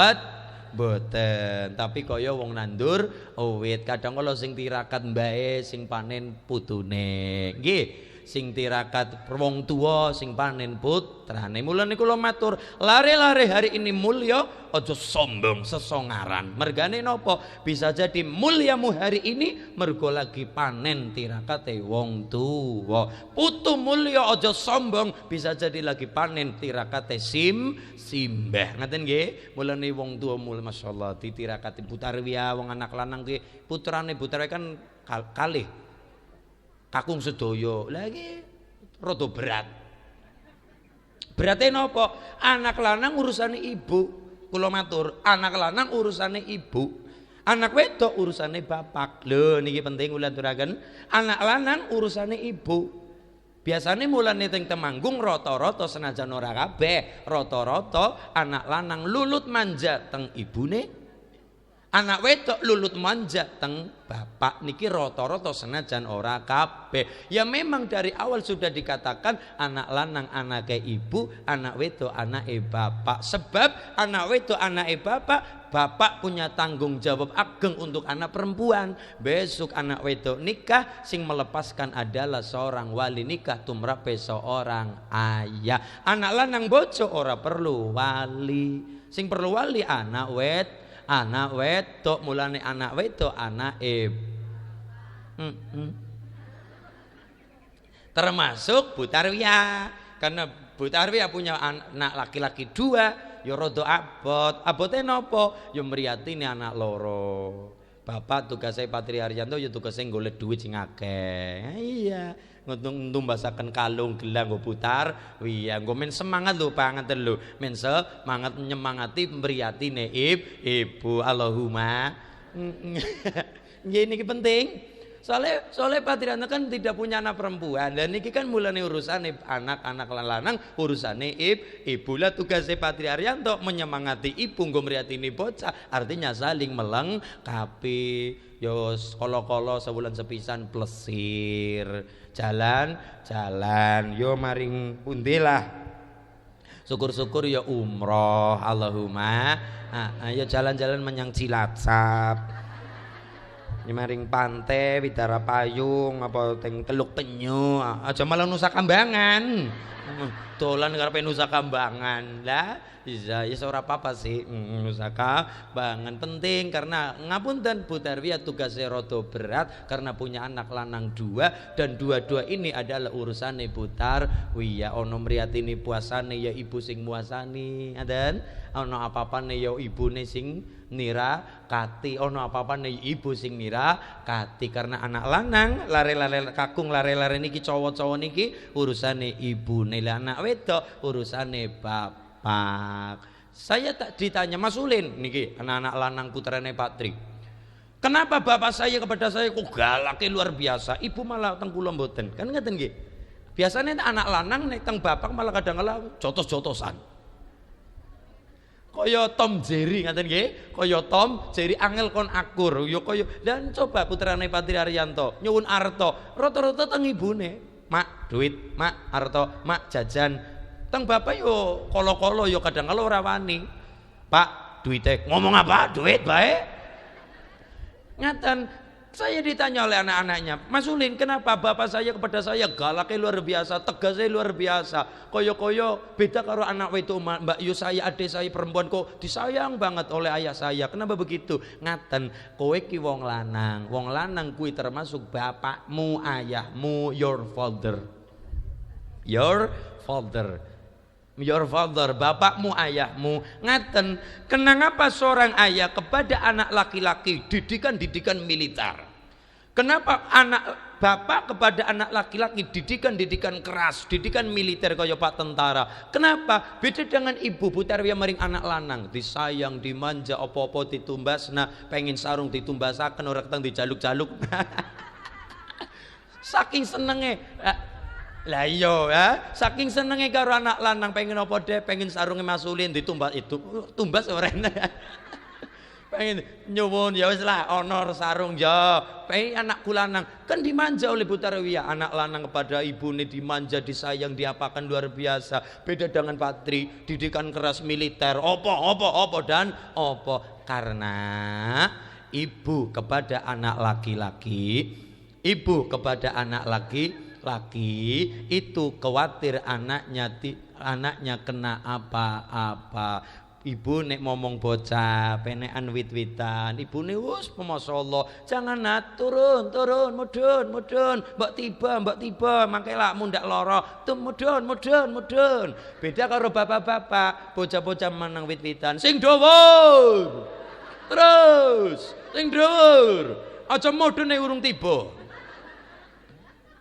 boten, tapi kaya wong nandur wit kadang kala sing tirakat mbae sing panen putune. Nggih, sing tirakat wong tuwa sing panen putrane. Mula niku kula matur, lare-lare hari ini mulya aja sombong sesongaran. Mergane napa? Bisa jadi mulyamu hari ini mergo lagi panen tirakate wong tuwa. Putu mulya aja sombong, bisa jadi lagi panen tirakate simbah. Ngaten nggih? Mulane wong tuwa masyaallah ditirakati Bu Tarwiyah wong anak lanang ki putrane Bu Tarwiyah kan kalih kakung sedaya lagi rada berat. Berate napa? Anak lanang urusane ibu. Kula matur, anak lanang urusane ibu. Anak wedok urusane bapak. Lho niki penting kula aturaken. Anak lanang urusane ibu. Biasane mulane teng Temanggung rata-rata senajan ora kabeh, rata-rata anak lanang lulut manja teng ibune. Anak wedok lulut manja teng bapak niki rata-rata senajan ora kabeh. Ya memang dari awal sudah dikatakan anak lanang anake ibu, anak wedok anake bapak. Sebab anak wedok anake bapak, bapak punya tanggung jawab ageng untuk anak perempuan. Besok anak wedok nikah sing melepaskan adalah seorang wali nikah tumrape seorang ayah. Anak lanang bojo ora perlu wali. Sing perlu wali anak wedok mulane anak wedok anak termasuk Bu Tarwiyah karena Bu Tarwiyah punya anak laki-laki 2 ya rada abote napa ya mriyatine anak loro. Bapak tugasnya Patri Haryanto ya tugasnya golek duit sing akeh. Iya ntumbasaken kalung gelang nggo putar iya nggo men semangat lho pangaten lho men semangat nyemangati mriyatine ibu Allahumma nggih niki penting soalnya Patriana kan tidak punya anak perempuan dan niki kan mulane urusane anak-anak lanang urusane ibu lah tugasnya Patri Haryanto menyemangati ibu nggo mriyatine bocah artinya saling melengkapi. Yo kolo-kolo sebulan sepisan plesir jalan yo maring pundi lah syukur-syukur ya umroh Allahumma ayo jalan-jalan menyang Cilacap maring pantai Widara Payung apa teng Teluk Penyu aja malah Nusa Kambangan dolan karepe Nusa Kambangan lah bisa ya ora apa-apa sih Nusa Kambangan penting karena ngapunten Bu Tarwiyah tugasnya rada berat karena punya anak lanang 2 dan dua-dua ini adalah urusane Bu Tarwiyah ono mriyatine puasane ya ibu sing muasani dan ono apa-apane ya ibune sing nirakati ono apa-apane ibu sing nirakati karena anak lanang lare-lare kakung lare-lare niki cowok-cowok niki urusane ibune lah anak wedok urusane bapak bapak. Saya tak ditanya Mas Ulin niki anak-anak lanang putrane Pak Tri. Kenapa bapak saya kepada saya kok galake luar biasa, ibu malah teng kula mboten. Kan ngeten nggih. Biasanya anak lanang nek teng bapak malah kadang-kala jotos-jotosan. Kaya Tom Jerry ngaten nggih, kaya Tom Jerry angel kon akur, ya kaya dan coba putrane Patri Ariyanto nyuwun arta, rata-rata teng ibune, mak duit, mak arta, mak jajan. Teng bapak yo kolo-kolo yo kadang-kala ora wani. Pak, duite ngomong apa? Duit bae. Ngaten, saya ditanya oleh anak-anaknya, Mas Ulin, kenapa bapak saya kepada saya galaknya luar biasa, tegasnya luar biasa, koyo-koyo beda karo anak itu Mbak Yu saya, adik saya perempuan kok disayang banget oleh ayah saya. Kenapa begitu? Ngaten, kowe ki wong lanang kuwi termasuk bapakmu, ayahmu, your father, bapakmu, ayahmu. Ngaten, kenapa seorang ayah kepada anak laki-laki didikan militer? Kenapa anak bapak kepada anak laki-laki didikan keras, didikan militer kaya Pak tentara? Kenapa? Beda dengan ibu butarwiya maring anak lanang, disayang, dimanja, apa-apa ditumbasna, pengen sarung ditumbasaken ora keteng dijaluk-jaluk. Saking senenge lah iya ya, saking senenge karo anak lanang pengen apa deh, pengen sarunge Mas Ulin ditumbas itu, tumbas ora enak. Pengen nyuwun ya wis lah honor sarung ya. Pengen anakku lanang kan dimanja oleh Butarwiya, anak lanang kepada ibune dimanja, disayang, diapakan luar biasa. Beda dengan Patri, didikan keras militer. Apa dan apa? Karena ibu kepada anak laki-laki, itu khawatir anaknya kena apa-apa. Ibu nek ngomong bocah penekan wit-witan, ibune wis masyaallah, jangan turun mudun, mbok tiba mangke lakmu ndak lara, mudun. Beda karo bapak-bapak, bocah-bocah menang wit-witan sing dhuwur. Terus sing dhuwur. Aja mudun nek urung tiba.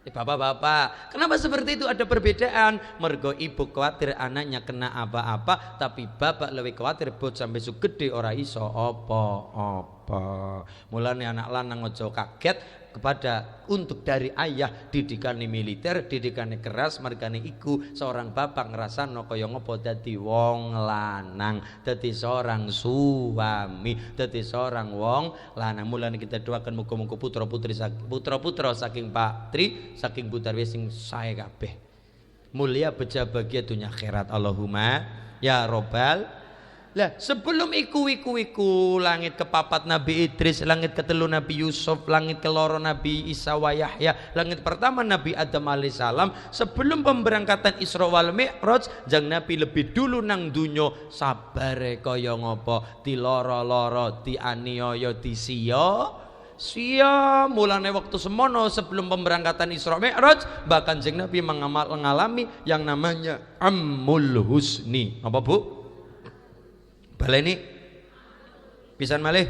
Bapak-bapak, kenapa seperti itu? Ada perbedaan. Mergo ibu khawatir anaknya kena apa-apa, tapi bapak lebih khawatir bocah besok gede ora iso apa-apa. Mulane anak lanang ojo kaget kepada untuk dari ayah didikane militer, didikane keras, mergane iku seorang bapak ngrasano kaya ngopo dadi wong lanang, dadi seorang suami, dadi seorang wong lanang. Mulane kita doakan muga-muga putra-putra saking Pak Tri, saking Butarwiya sing sae kabeh. Mulia beja bahagia dunia akhirat. Allahumma ya robbal. Lah sebelum iku langit kepapat Nabi Idris, langit ketelu Nabi Yusuf, langit keloro Nabi Isa wa Yahya, langit pertama Nabi Adam alaihissalam. Sebelum pemberangkatan Isra wal Mi'raj, jang Nabi lebih dulu nang dunyo sabare kaya ngopo, diloro-loro, dianiaya, sia mulane waktu semono sebelum pemberangkatan Isra Mi'raj, bahkan jeng Nabi mengalami yang namanya Ammul Husni. Apa Bu? Baleni pisan malih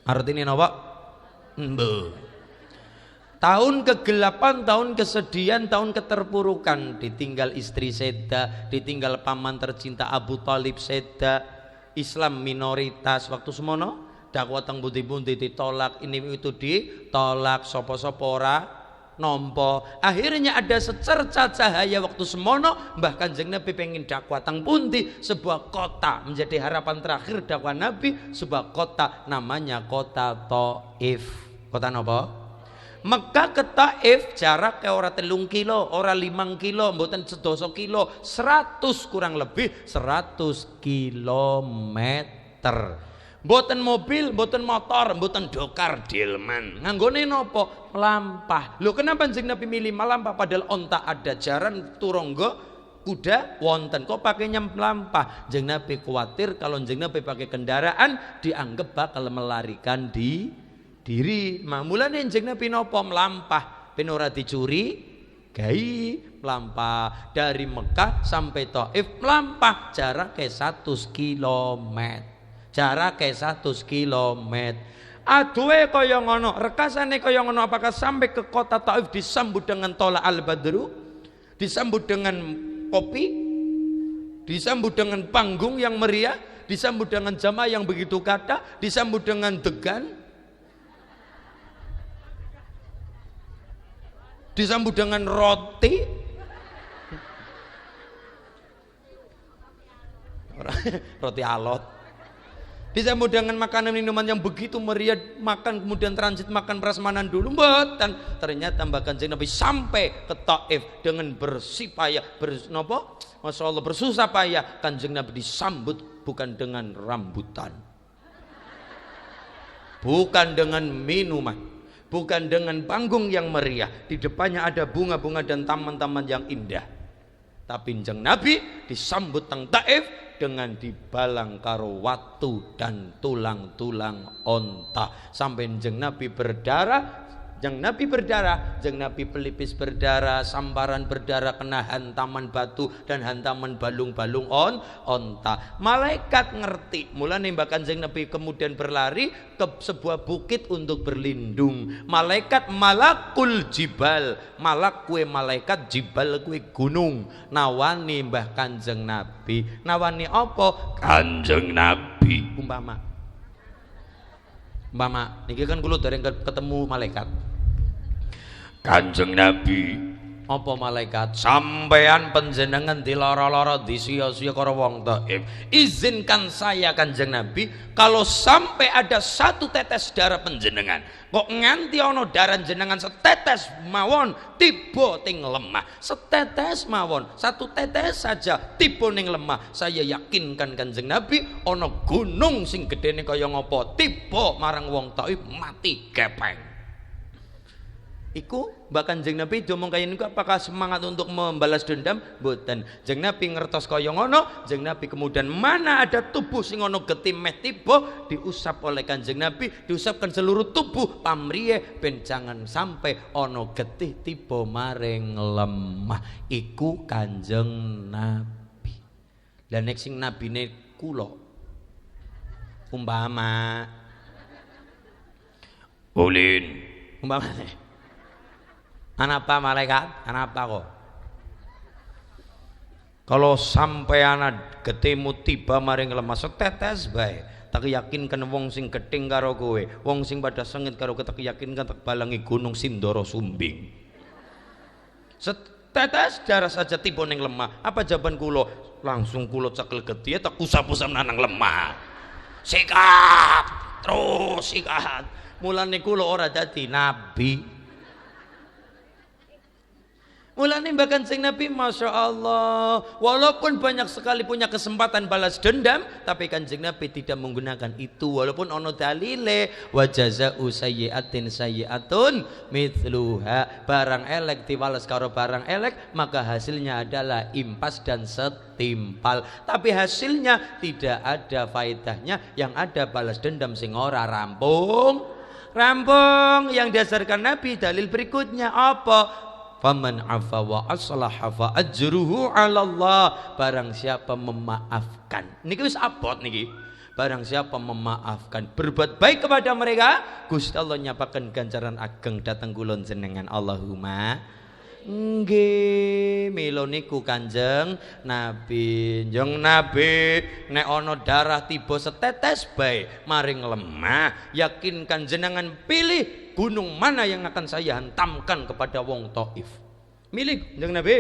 artine napa? Tahun kegelapan, tahun kesedihan, tahun keterpurukan, ditinggal istri seda, ditinggal paman tercinta Abu Thalib seda, Islam minoritas waktu semono, dakwah teng pundi-pundi ditolak, ini itu ditolak, sapa-sapa ora nompo. Akhirnya ada secerca cahaya waktu semono, bahkan Kanjeng Nabi pengen dakwah teng pundi, sebuah kota menjadi harapan terakhir dakwah Nabi, sebuah kota namanya kota Thaif. Kota napa? Mekah ke Thaif jarak ke ora 3 kilo, ora 5 kilo, mboten 12 kilo, 100 kurang lebih 100 kilometer. Mboten mobil, mboten motor, mboten dokar delman. Nganggone napa? Melampah. Lho kenapa Kanjeng Nabi milih melampah padahal onta ada, jaran turangga kuda wonten, kok pakainya melampah? Kanjeng Nabi khawatir kalau Kanjeng Nabi pakai kendaraan dianggap bakal melarikan diri. Mulane Kanjeng Nabi napa? Melampah ben ora dicuri gai. Melampah dari Mekah sampai Thaif, melampah jaraknya 100 kilometer. Jaraknya 100 kilometer. Aduhe kaya ngono, rekasane kaya ngono. Apakah sampai ke kota Thaif disambut dengan tola al-badru, disambut dengan kopi? disambut dengan panggung yang meriah, disambut dengan jamaah yang begitu kata, disambut dengan degan, disambut dengan roti, roti alot, disambut dengan makanan minuman yang begitu meriah, makan kemudian transit makan prasmanan dulu, mboten. Ternyata Mbak Kanjeng Nabi sampai ke Taif dengan bersih payah, Masya Allah, bersusah payah. Kanjeng Nabi disambut bukan dengan rambutan, bukan dengan minuman, bukan dengan panggung yang meriah. Di depannya ada bunga-bunga dan taman-taman yang indah. Tapi Kanjeng Nabi disambut teng Taif dengan dibalang karo watu dan tulang-tulang onta. Sampai Kanjeng Nabi berdarah, Kanjeng Nabi berdarah, Kanjeng Nabi pelipis berdarah, sambaran berdarah kena hantaman batu dan hantaman balung-balung onta. Malaikat ngerti, mulane Mbak Kanjeng Nabi kemudian berlari ke sebuah bukit untuk berlindung. Malaikat malakul jibal, malak kue malaikat, jibal kue gunung. Nawani Mbah Kanjeng Nabi, nawani apa? Kanjeng Nabi. Umpama niki kan kula dereng ketemu malaikat. Kanjeng Nabi, apa malaikat? Sampean panjenengan dilara-lara disia-sia karo wong Taif. Izinkan saya Kanjeng Nabi, kalau sampai ada satu tetes darah panjenengan, kok nganti ana darah jenengan setetes mawon tiba ting lemah, setetes mawon, satu tetes saja tiba ning lemah, saya yakinkan Kanjeng Nabi ana gunung sing gedene kaya ngapa tiba marang wong Taif mati gepeng. Iku Mbak Kanjeng Nabi ngomong kaya niku apakah semangat untuk membalas dendam? Mboten. Kanjeng Nabi ngertos kaya ngono, Kanjeng Nabi kemudian mana ada tubuh sing ono getih meh tiba diusap oleh Kanjeng Nabi, diusapkan seluruh tubuh pamriye ben jangan sampai ono getih tiba maring lemah. Iku Kanjeng Nabi. Lah nek sing nabine kula umpama ulin umpamane anapa malaikat? Anapa kok? Kalau sampai anak getemu tiba maring lemah setetes bae, tak yakinkan wong sing geting karo kowe, wong sing pada sengit karo kowe, tak yakinkan tak balangi gunung Sindoro Sumbing. Setetes darah saja tiba ning lemah. Apa jawaban kula? Langsung kula cekel getih tak usap-usap nanang lemah. Sikat, terus sikat. Mulane kula ora dadi nabi. Mulane Mbak Kanjeng Nabi Masya Allah, walaupun banyak sekali punya kesempatan balas dendam, tapi Kanjeng Nabi tidak menggunakan itu. Walaupun ono dalile wa jazaa'u sayyi'atin sayyi'atun mithluha, barang elek diwales karo barang elek, maka hasilnya adalah impas dan setimpal. Tapi hasilnya tidak ada faedahnya, yang ada balas dendam sing ora rampung. Yang diajarkan Nabi dalil berikutnya apa? Faman afa wa aslaha fa ajruhu 'ala Allah. Barang siapa memaafkan. Niki wis abot niki. Barang siapa memaafkan, berbuat baik kepada mereka, Gusti Allah nyapaken ganjaran ageng dateng kula jenengan. Allahumma nggih. Mila niku Kanjeng Nabi. Njeng Nabi nek ana darah tiba setetes bae maring lemah, yakinkan jenengan pilih gunung mana yang akan saya hantamkan kepada wong Taif. Milih Kanjeng Nabi.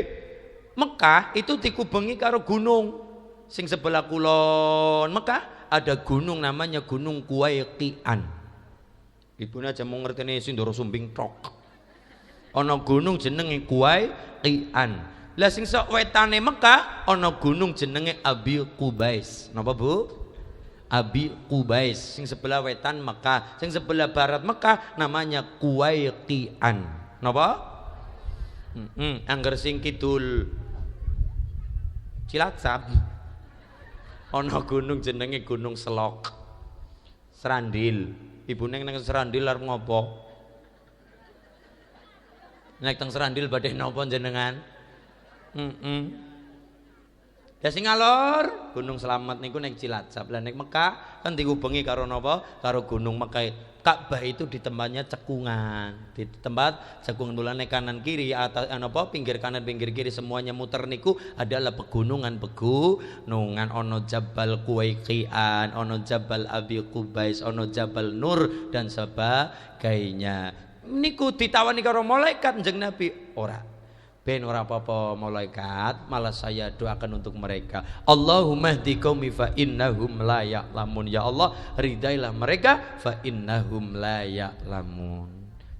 Mekah itu dikubengi karo gunung sing sebelah kulon Mekah ada gunung namanya Gunung Kuwaiqian. Ibune aja mau ngerteni Sindoro Sumbing tok. Ana gunung jenenge Kuwaiqian. Lah sing sok wetane Mekah ana gunung jenenge Abi Qubais. Napa Bu? Abi Qubais. Sing sebelah wetan Mekah, sing sebelah barat Mekah namanya Kuwaiqian. Napa? Angger sing kidul Cilacap ana gunung jenenge Gunung Selok. Serandil. Ibune nang Serandil arep ngopo? Nek teng Serandil badhe napa jenengan? Ya sing alor Gunung Slamet niku ning Cilacap. Lah nek Mekah kan dihubungi karo napa? Karo Gunung Mekah. Ka'bah itu di tempatnya cekungan, di tempat cekungan mulane kanan kiri atas apa pinggir kanan pinggir kiri semuanya muter niku adalah pegunungan ono Jabal Kuwaiqian, ono Jabal Abi Qubais, ono Jabal Nur dan sebagainya. Niku ditawani karo malaikat njeng Nabi ora. Ben ora apa-apa malaikat, malah saya doakan untuk mereka. Allahumma hdi qaumi fa innahum la ya'lamun. Ya Allah, ridailah mereka fa innahum la ya'lamun.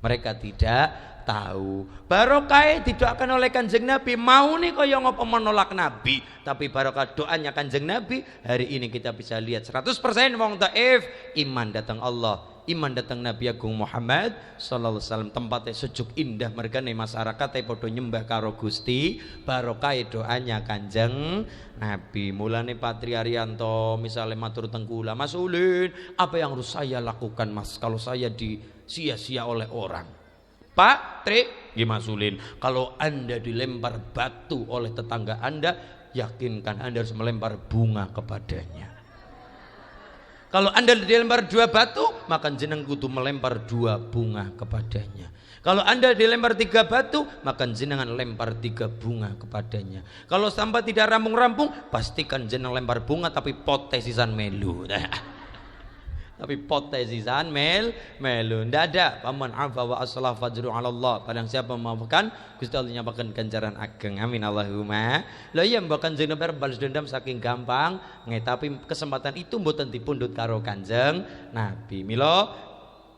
Mereka tidak tahu. Barokah didoakan oleh Kanjeng Nabi. Mau nih kaya ngopo menolak Nabi, tapi barokah doanya Kanjeng Nabi, hari ini kita bisa lihat 100% wong taif iman datang Allah. Iman datang Nabi Agung Muhammad sallallahu alaihi wasallam, tempatnya sejuk indah mereka nih masyarakat podo nyembah karo Gusti, barokah doanya Kanjeng Nabi. Mulane Patri Arianto misalnya matur tengkula, Mas Ulin, apa yang harus saya lakukan Mas kalau saya disia-sia oleh orang? Pak Tri, Mas Ulin, kalau Anda dilempar batu oleh tetangga Anda, yakinkan Anda harus melempar bunga kepadanya. Kalau Anda dilempar 2 batu, maka jeneng kudu melempar 2 bunga kepadanya. Kalau Anda dilempar 3 batu, maka jenengan lempar 3 bunga kepadanya. Kalau sampai tidak rampung-rampung, pastikan jeneng lempar bunga tapi pote sisan melu. Tapi pote sisan melu. Ndak ada. Paman afa wa aslah fajru 'ala Allah. Padang siapa memaafkan, Gusti Allah nyapakan ganjaran ageng. Amin Allahumma. Lah iya mbokan jeneng balas dendam saking gampang, tapi kesempatan itu mboten dipundhut karo Kanjeng Nabi. Mila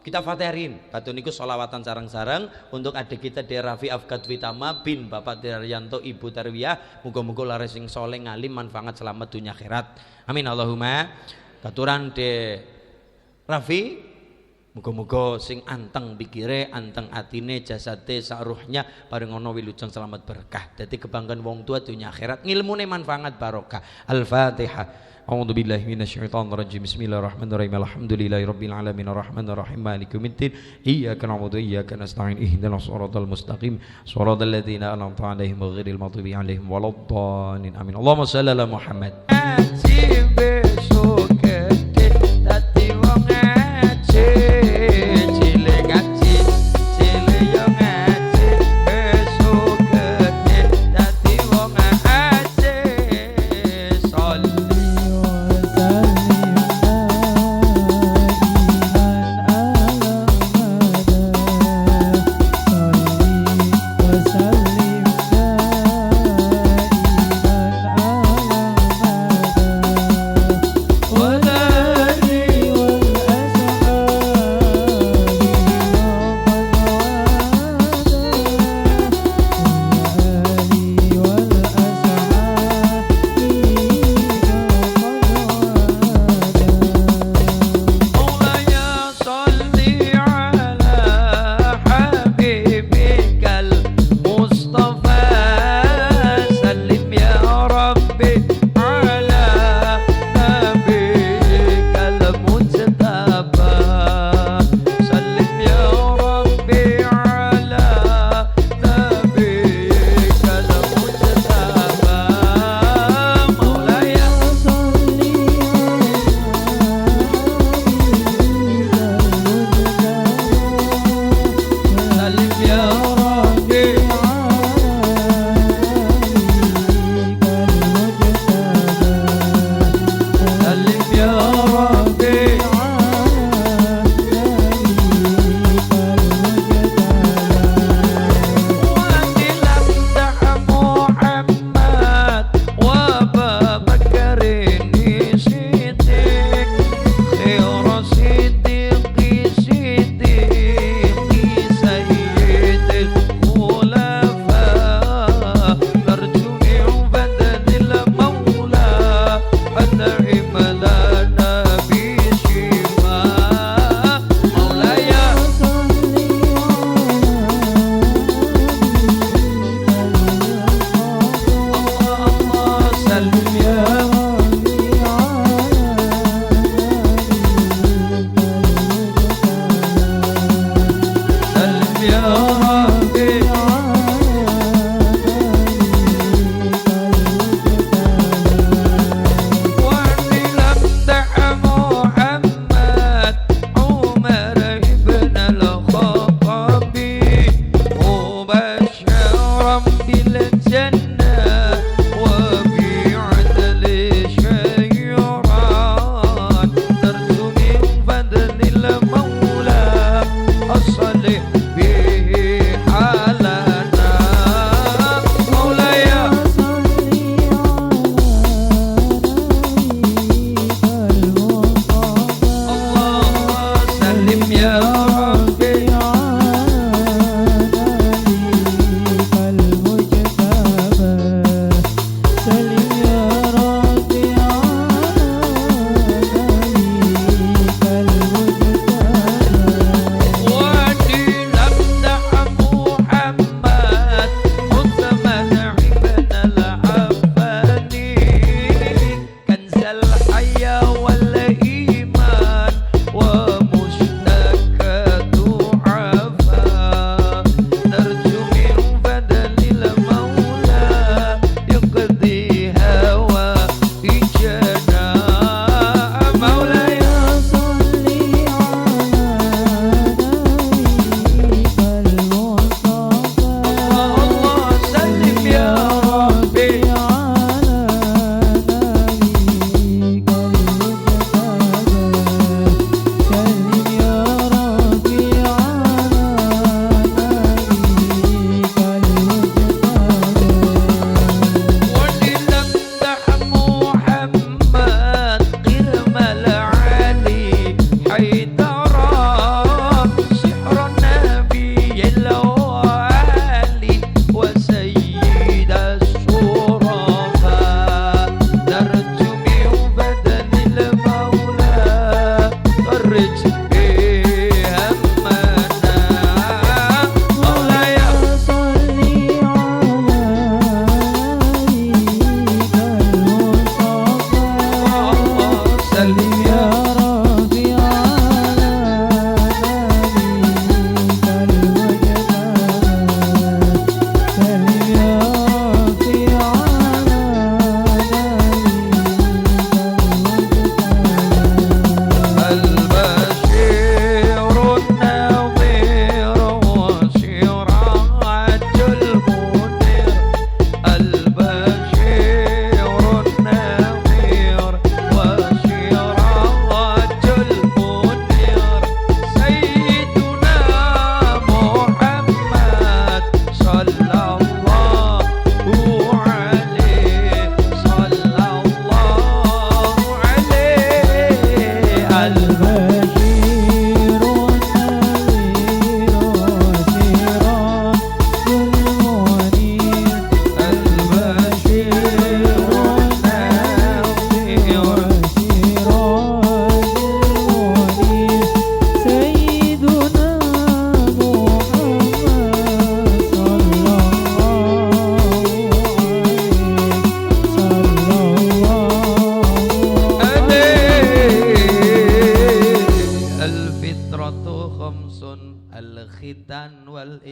kita fatiharin batu niku sholawatan sareng-sareng untuk adik kita De Rafi Afgat Witama bin Bapak Daryanto Ibu Tarwiyah, muga-muga laris sing saleh ngalim manfaat selamat dunia akhirat. Amin Allahumma. Katuran De Rafi, muga-muga sing anteng pikire, anteng atine, jasate, saruhnya bareng ono wilujeng selamat berkah. Dadi kebanggaan wong tua dunia akhirat, ngilmune manfaat barokah. Al-Fatihah. A'udzu billahi minasyaitonir rajim. Bismillahirrahmanirrahim. Alhamdulillahirabbil alamin arrahmanir rahim maliki yaumiddin. Iyyaka na'budu wa iyyaka nasta'in. Ihdinas shiratal mustaqim. Shiratal ladzina an'amta 'alaihim ghairil maghdubi 'alaihim waladdallin. Amin. Allahumma shalli ala Muhammad. ولا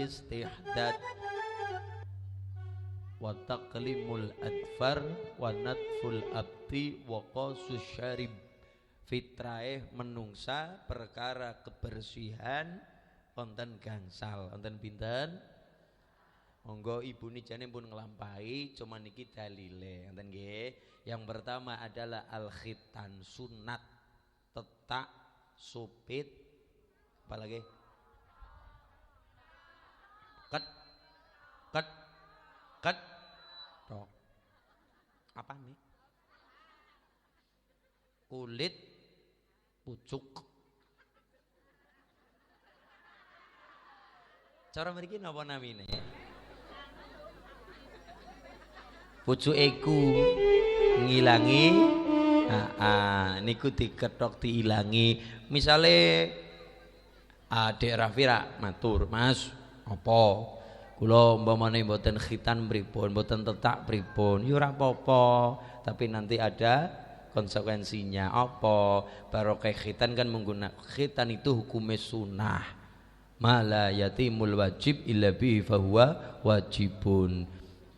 istihdad wa taqlimul adfar wa natful abdi wa qasus syarib. Fitrahe menungsa perkara kebersihan wonten gangsal wonten pinten. Monggo ibu nijane pun nglampahi cuma niki dalile wonten nggih. Yang pertama adalah al khitan sunat tetak supit apalagi ket tok apa nih kulit pucuk cara mriki napa namine pucuk iku ngilangi niku diketok diilangi misale Adik Rafira matur Mas apa kula umpamane mboten khitan pripun mboten tetak pripun ya ora apa-apa tapi nanti ada konsekuensinya apa barokah khitan kan menggunakan khitan itu hukumnya sunnah mala yatimul wajib illa bihi fahuwa wajibun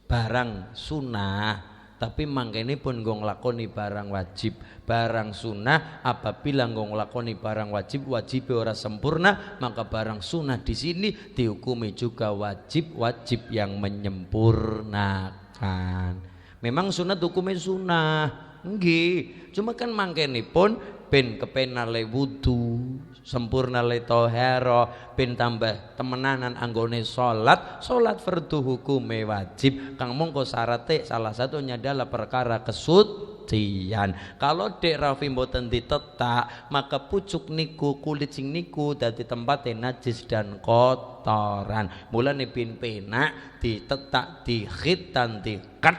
barang sunnah tapi mangkene pun nggo nglakoni barang wajib barang sunnah apabila nggo nglakoni barang wajib ora sempurna maka barang sunnah di sini dihukumi juga wajib yang menyempurnakan. Memang sunat hukumnya sunnah nggih cuma kan mangkene pun ben kepenale wudu sempurna le tohero ben tambah temenanan anggone salat fardu hukume wajib kang mongko syarate salah satunya adalah perkara kesucian. Kalau dek Rafi mboten ditetak maka pucuk niku kulit sing niku dadi tempate najis dan kotoran mulane bin penak ditetak dikhitan dikat.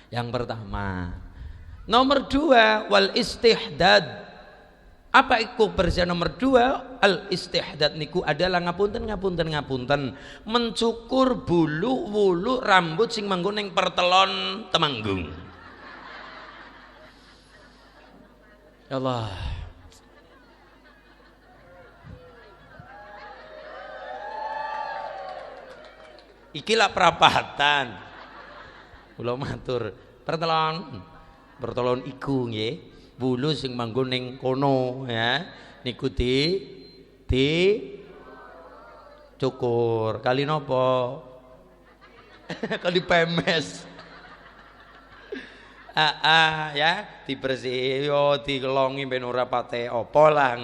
Yang pertama. Nomor dua wal istihdad. Apa iku bersihan nomor dua? Al istihdad niku adalah ngapunten mencukur bulu wulu rambut sing manggon ning pertelon temanggung. Ya Allah. Ikilah perapatan. Kula matur pertolon iku nggih bulu sing manggon ning kono ya niku di cukur kali napa kali pemes ya dibersih yo dikelongi ben ora pate apa lang.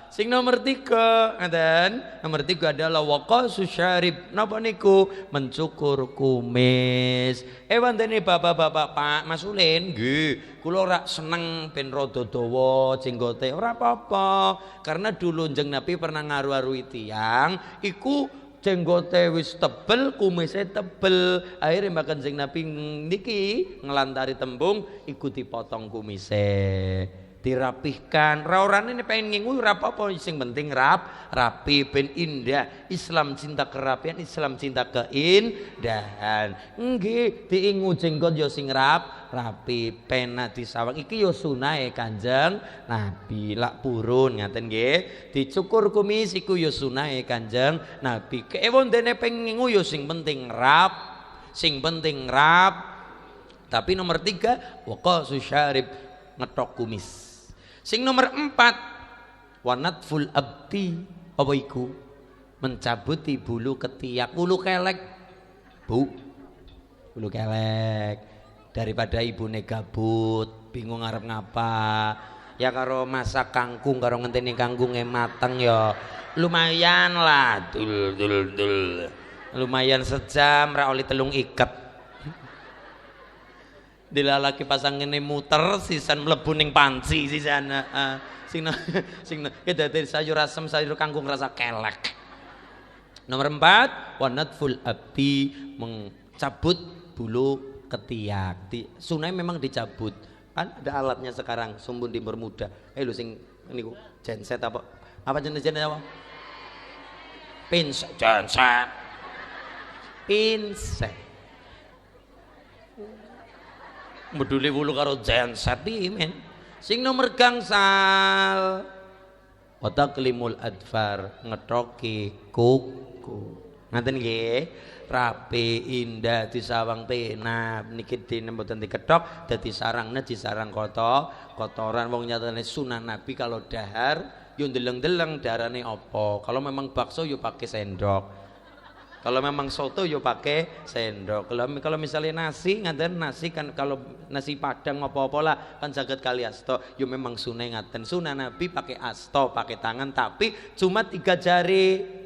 Sing nomor 3 ngaten nomor 3 adalah waqasus syarib napa niku mencukur kumis wantene bapak-bapak Pak Mas Ulin nggih kula ora seneng ben rada dawa jenggote ora apa-apa karena dulu njeng Nabi pernah ngaru-arui tiyang iku jenggote wis tebel kumisnya tebel akhirnya makan jeng Nabi niki ngelantari tembung iku dipotong kumisnya dirapihkan raurane ini pengen ngingu apa-apa sing penting rapi ben indah. Islam cinta kerapian Islam cinta keindahan nggih diingu jenggot yo sing rapi penak disawang iki yo sunahe Kanjeng Nabi lak purun ngaten nggih dicukur kumis iku yo sunahe Kanjeng Nabi kewon dene pengen ngingu yo sing penting rap tapi nomor 3 waqasus syarib ngetok kumis. Sing nomor 4 wanatful abdi apa iku mencabuti bulu ketiak bulu kelek bulu kelek daripada ibune gabut bingung ngarep ngapa ya karo masak kangkung karo ngenteni kangkunge mateng ya lumayan lah dul lumayan sejam ra oli telung iket dilalaki pasang ngene muter sisan mlebu ning panci sisan sing dadi sayur asem sayur kangkung rasa kelek. Nomor 4 wanatful abdi mencabut bulu ketiak sunai memang dicabut kan ada alatnya sekarang sumbun dipermudah lho sing niku genset apa jenis apa pinset meduli wulu karo genset iki men Sing nomor gangsal wa taqlimul adfar, ngetoki kuku. Ngaten nggih. Rapi indah disawang penak niki dene mboten diketok dadi sarangna disarang kotoran wong nyatane sunah Nabi kalau dahar yo ndeleng-deleng darane apa. Kalau memang bakso yo pakai sendok. Kalau memang soto yo pakai sendok. Kalau misalnya nasi ngaten nasi kan kalau nasi padang apa-apa lah kan saged kali asto. Yo memang sunah ngaten. Sunah Nabi pakai asto, pakai tangan tapi cuma 3 jari.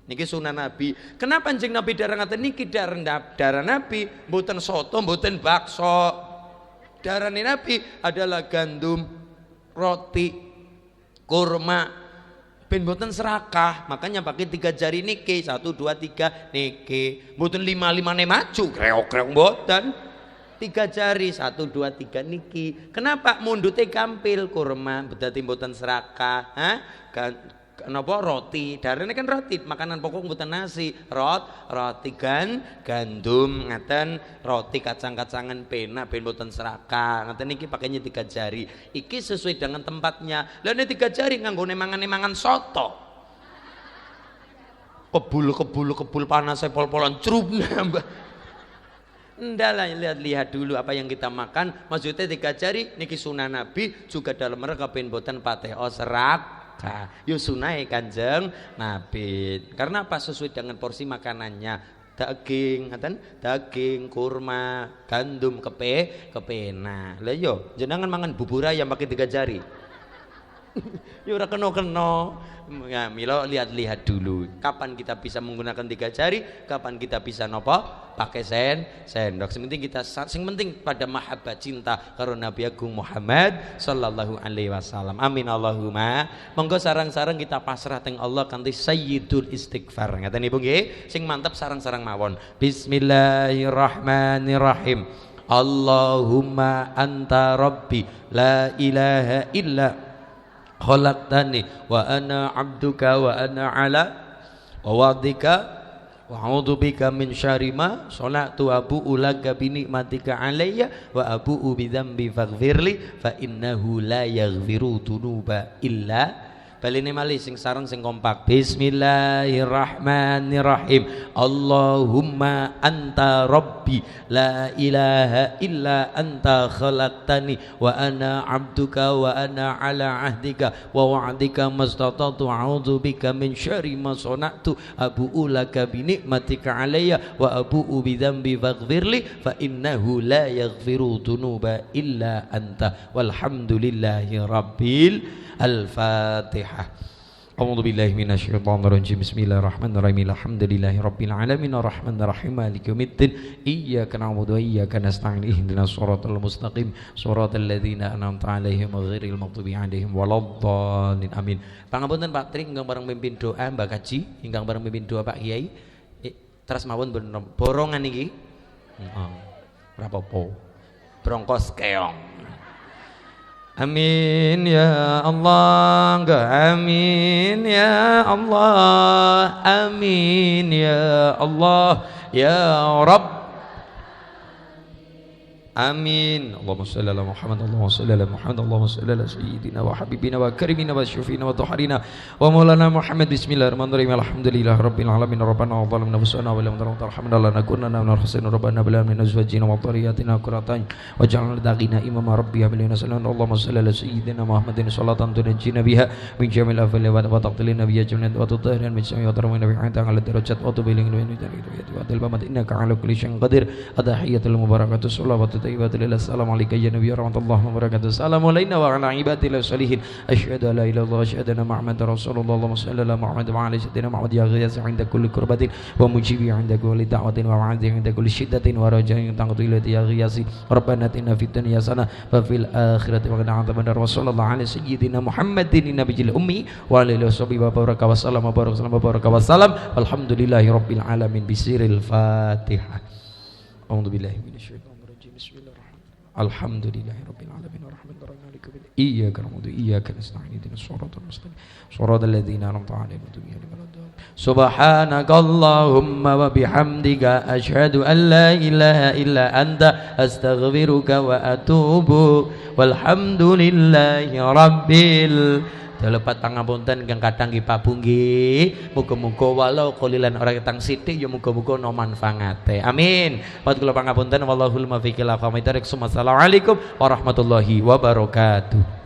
Niki sunah Nabi. Kenapa anjing Nabi darah ngaten niki darah Nabi mboten soto, mboten bakso. Darane Nabi adalah gandum, roti, kurma, ben mboten serakah. Makanya pakai 3 jari niki, 1 2 3 niki. Mboten 5 ne maju, kreok-kreok mboten. 3 jari 1 2 3 niki. Kenapa mundute gampil kurma, berarti mboten serakah, Kenapa roti? Darane kan roti, makanan pokok mboten nasi. Roti gandum ngaten, roti kacang-kacangan penak ben mboten serakah. Ngaten niki pakainya 3 jari. Iki sesuai dengan tempatnya. Lah nek 3 jari nganggone mangan soto. Kebul panas pol-polan cerupnya, Mbak. Ndalah lihat dulu apa yang kita makan. Maksudnya 3 jari niki sunah Nabi juga dalam mereka ben mboten pateo serak. Yo sunai Kanjeng Nabi. Karena apa? Sesuai dengan porsi makanannya. Daging, kurma, gandum, kepena. Lah yo jenengan mangan bubur ayam pakai 3 jari. Yo ora kena. Ya, milo lihat dulu kapan kita bisa menggunakan 3 jari, kapan kita bisa nopo pakai sendok. Sing penting pada mahabbah cinta karo Nabi Agung Muhammad sallallahu alaihi wasallam. Amin Allahumma. Monggo sarang-sarang kita pasrah teng Allah kanthi sayyidul istighfar. Ngaten Ibu nggih, sing mantep sarang-sarang mawon. Bismillahirrahmanirrahim. Allahumma anta rabbi la ilaha illa khalaqtani wa ana abduka wa ana ala wadika wa a'udzu bika min syarri ma shana'tu abu'u laka bi ni'matika alayya wa abu'u bi dzambi faghfirli fa innahu la yaghfiru dzunuba illa. Balene malih sing sareng sing kompak. Bismillahirrahmanirrahim. Allahumma anta rabbi la ilaha illa anta khalaqtani wa ana abduka wa ana ala ahdika wa wa'dika mastata'tu a'udzu bika min syarri ma sana'tu abu'u laka bi ni'matika alayya wa abu'u bi dzambi faghfirli fa innahu la yaghfiru dzunuba illa anta walhamdulillahi rabbil Al-Fatihah. A'udzu billahi minasyaitonir rajim. Bismillahirrahmanirrahim. Alhamdulillahi rabbil alamin arrahmanir rahim maliki yaumiddin. Iyyaka na'budu wa iyyaka nasta'in. Ihdinas shiratal mustaqim. Shiratal ladzina an'amta 'alaihim ghairil maghdubi 'alaihim waladdallin. Amin. Pangapunten Pak Tri ingkang bareng mimpin doa Mbak Kaji, ingkang bareng mimpin doa Pak Kiai. Terus mawon borongan iki. Ora apa-apa. Brongkos keong. Amin ya Allah, amin ya Allah, amin ya Allah ya Rabb. Amin. Allahumma shalli ala Muhammad, Allahumma shalli ala Muhammad, Allahumma shalli ala sayyidina wa habibina wa karimina wa syufina wa tuharina wa maulana Muhammad. Bismillahirrahmanirrahim. Alhamdulillah rabbil alamin. Rabbana wa zalamna anfusana wa lam tarhamna lanakunanna minal khasirin. Rabbana hab lana min azwajina wa dhurriyyatina qurrata waj'alna lil-muttaqina imama. Rabbi hab lana sallallahu Allahumma shalli ala sayyidina Muhammadin salatan tunajjina biha min jamil afali wa taqtilina biha jannat wa tutahhiruna min sami wa tarmina biha ta'ala darajat wa tubilina min wa tilbamat innaka ala kulli syai'in qadir. Adahiyatul mubarakatuh salawatu Assalamualaikum ya Nabi warahmatullahi wabarakatuh. Assalamualaikum wa ala ibadillah salihin. Asyhadu an la ilaha illallah wa asyhadu anna Muhammadar Rasulullah. Allahumma shalli ala Muhammad wa ala sayyidina Muhammad ya ghiyas 'inda kulli kurbatin wa mujibi 'inda kulli da'watin wa 'adhi 'inda kulli shiddatin wa raja'in taqtu ilati ya ghiyasi. Rabbana atina fid dunya hasanah wa fil akhirati wa qina adzabannar. Wa sallallahu ala sayyidina Muhammadin nabiyil ummi wa ala alihi washabihi wa baraka wa sallam wa baraka wa sallam. Alhamdulillahi rabbil alamin. Bisiril Fatihah. A'udzu billahi minasyaitonir Bismillahirrahmanirrahim. Alhamdulillahirabbil alamin arrahmanir rahim maliki yaumiddin. Iyyaka na'budu wa iyyaka nasta'in. Ihdinas siratal mustaqim. Shiratal ladzina an'amta 'alaihim ghairil maghdubi 'alaihim waladdallin. Subhanakallahumma wa bihamdika asyhadu an la ilaha illa anta astaghfiruka wa atubu walhamdulillahi rabbil Lepat pangapunten kang kadang nggih Pabu nggih. Muga-muga walau qalilan ora ketang sithik ya muga-muga no manfaate. Amin. Pat kula pangapunten wallahul muwaffiq ila aqwamit thoriq. Assalamualaikum warahmatullahi wabarakatuh.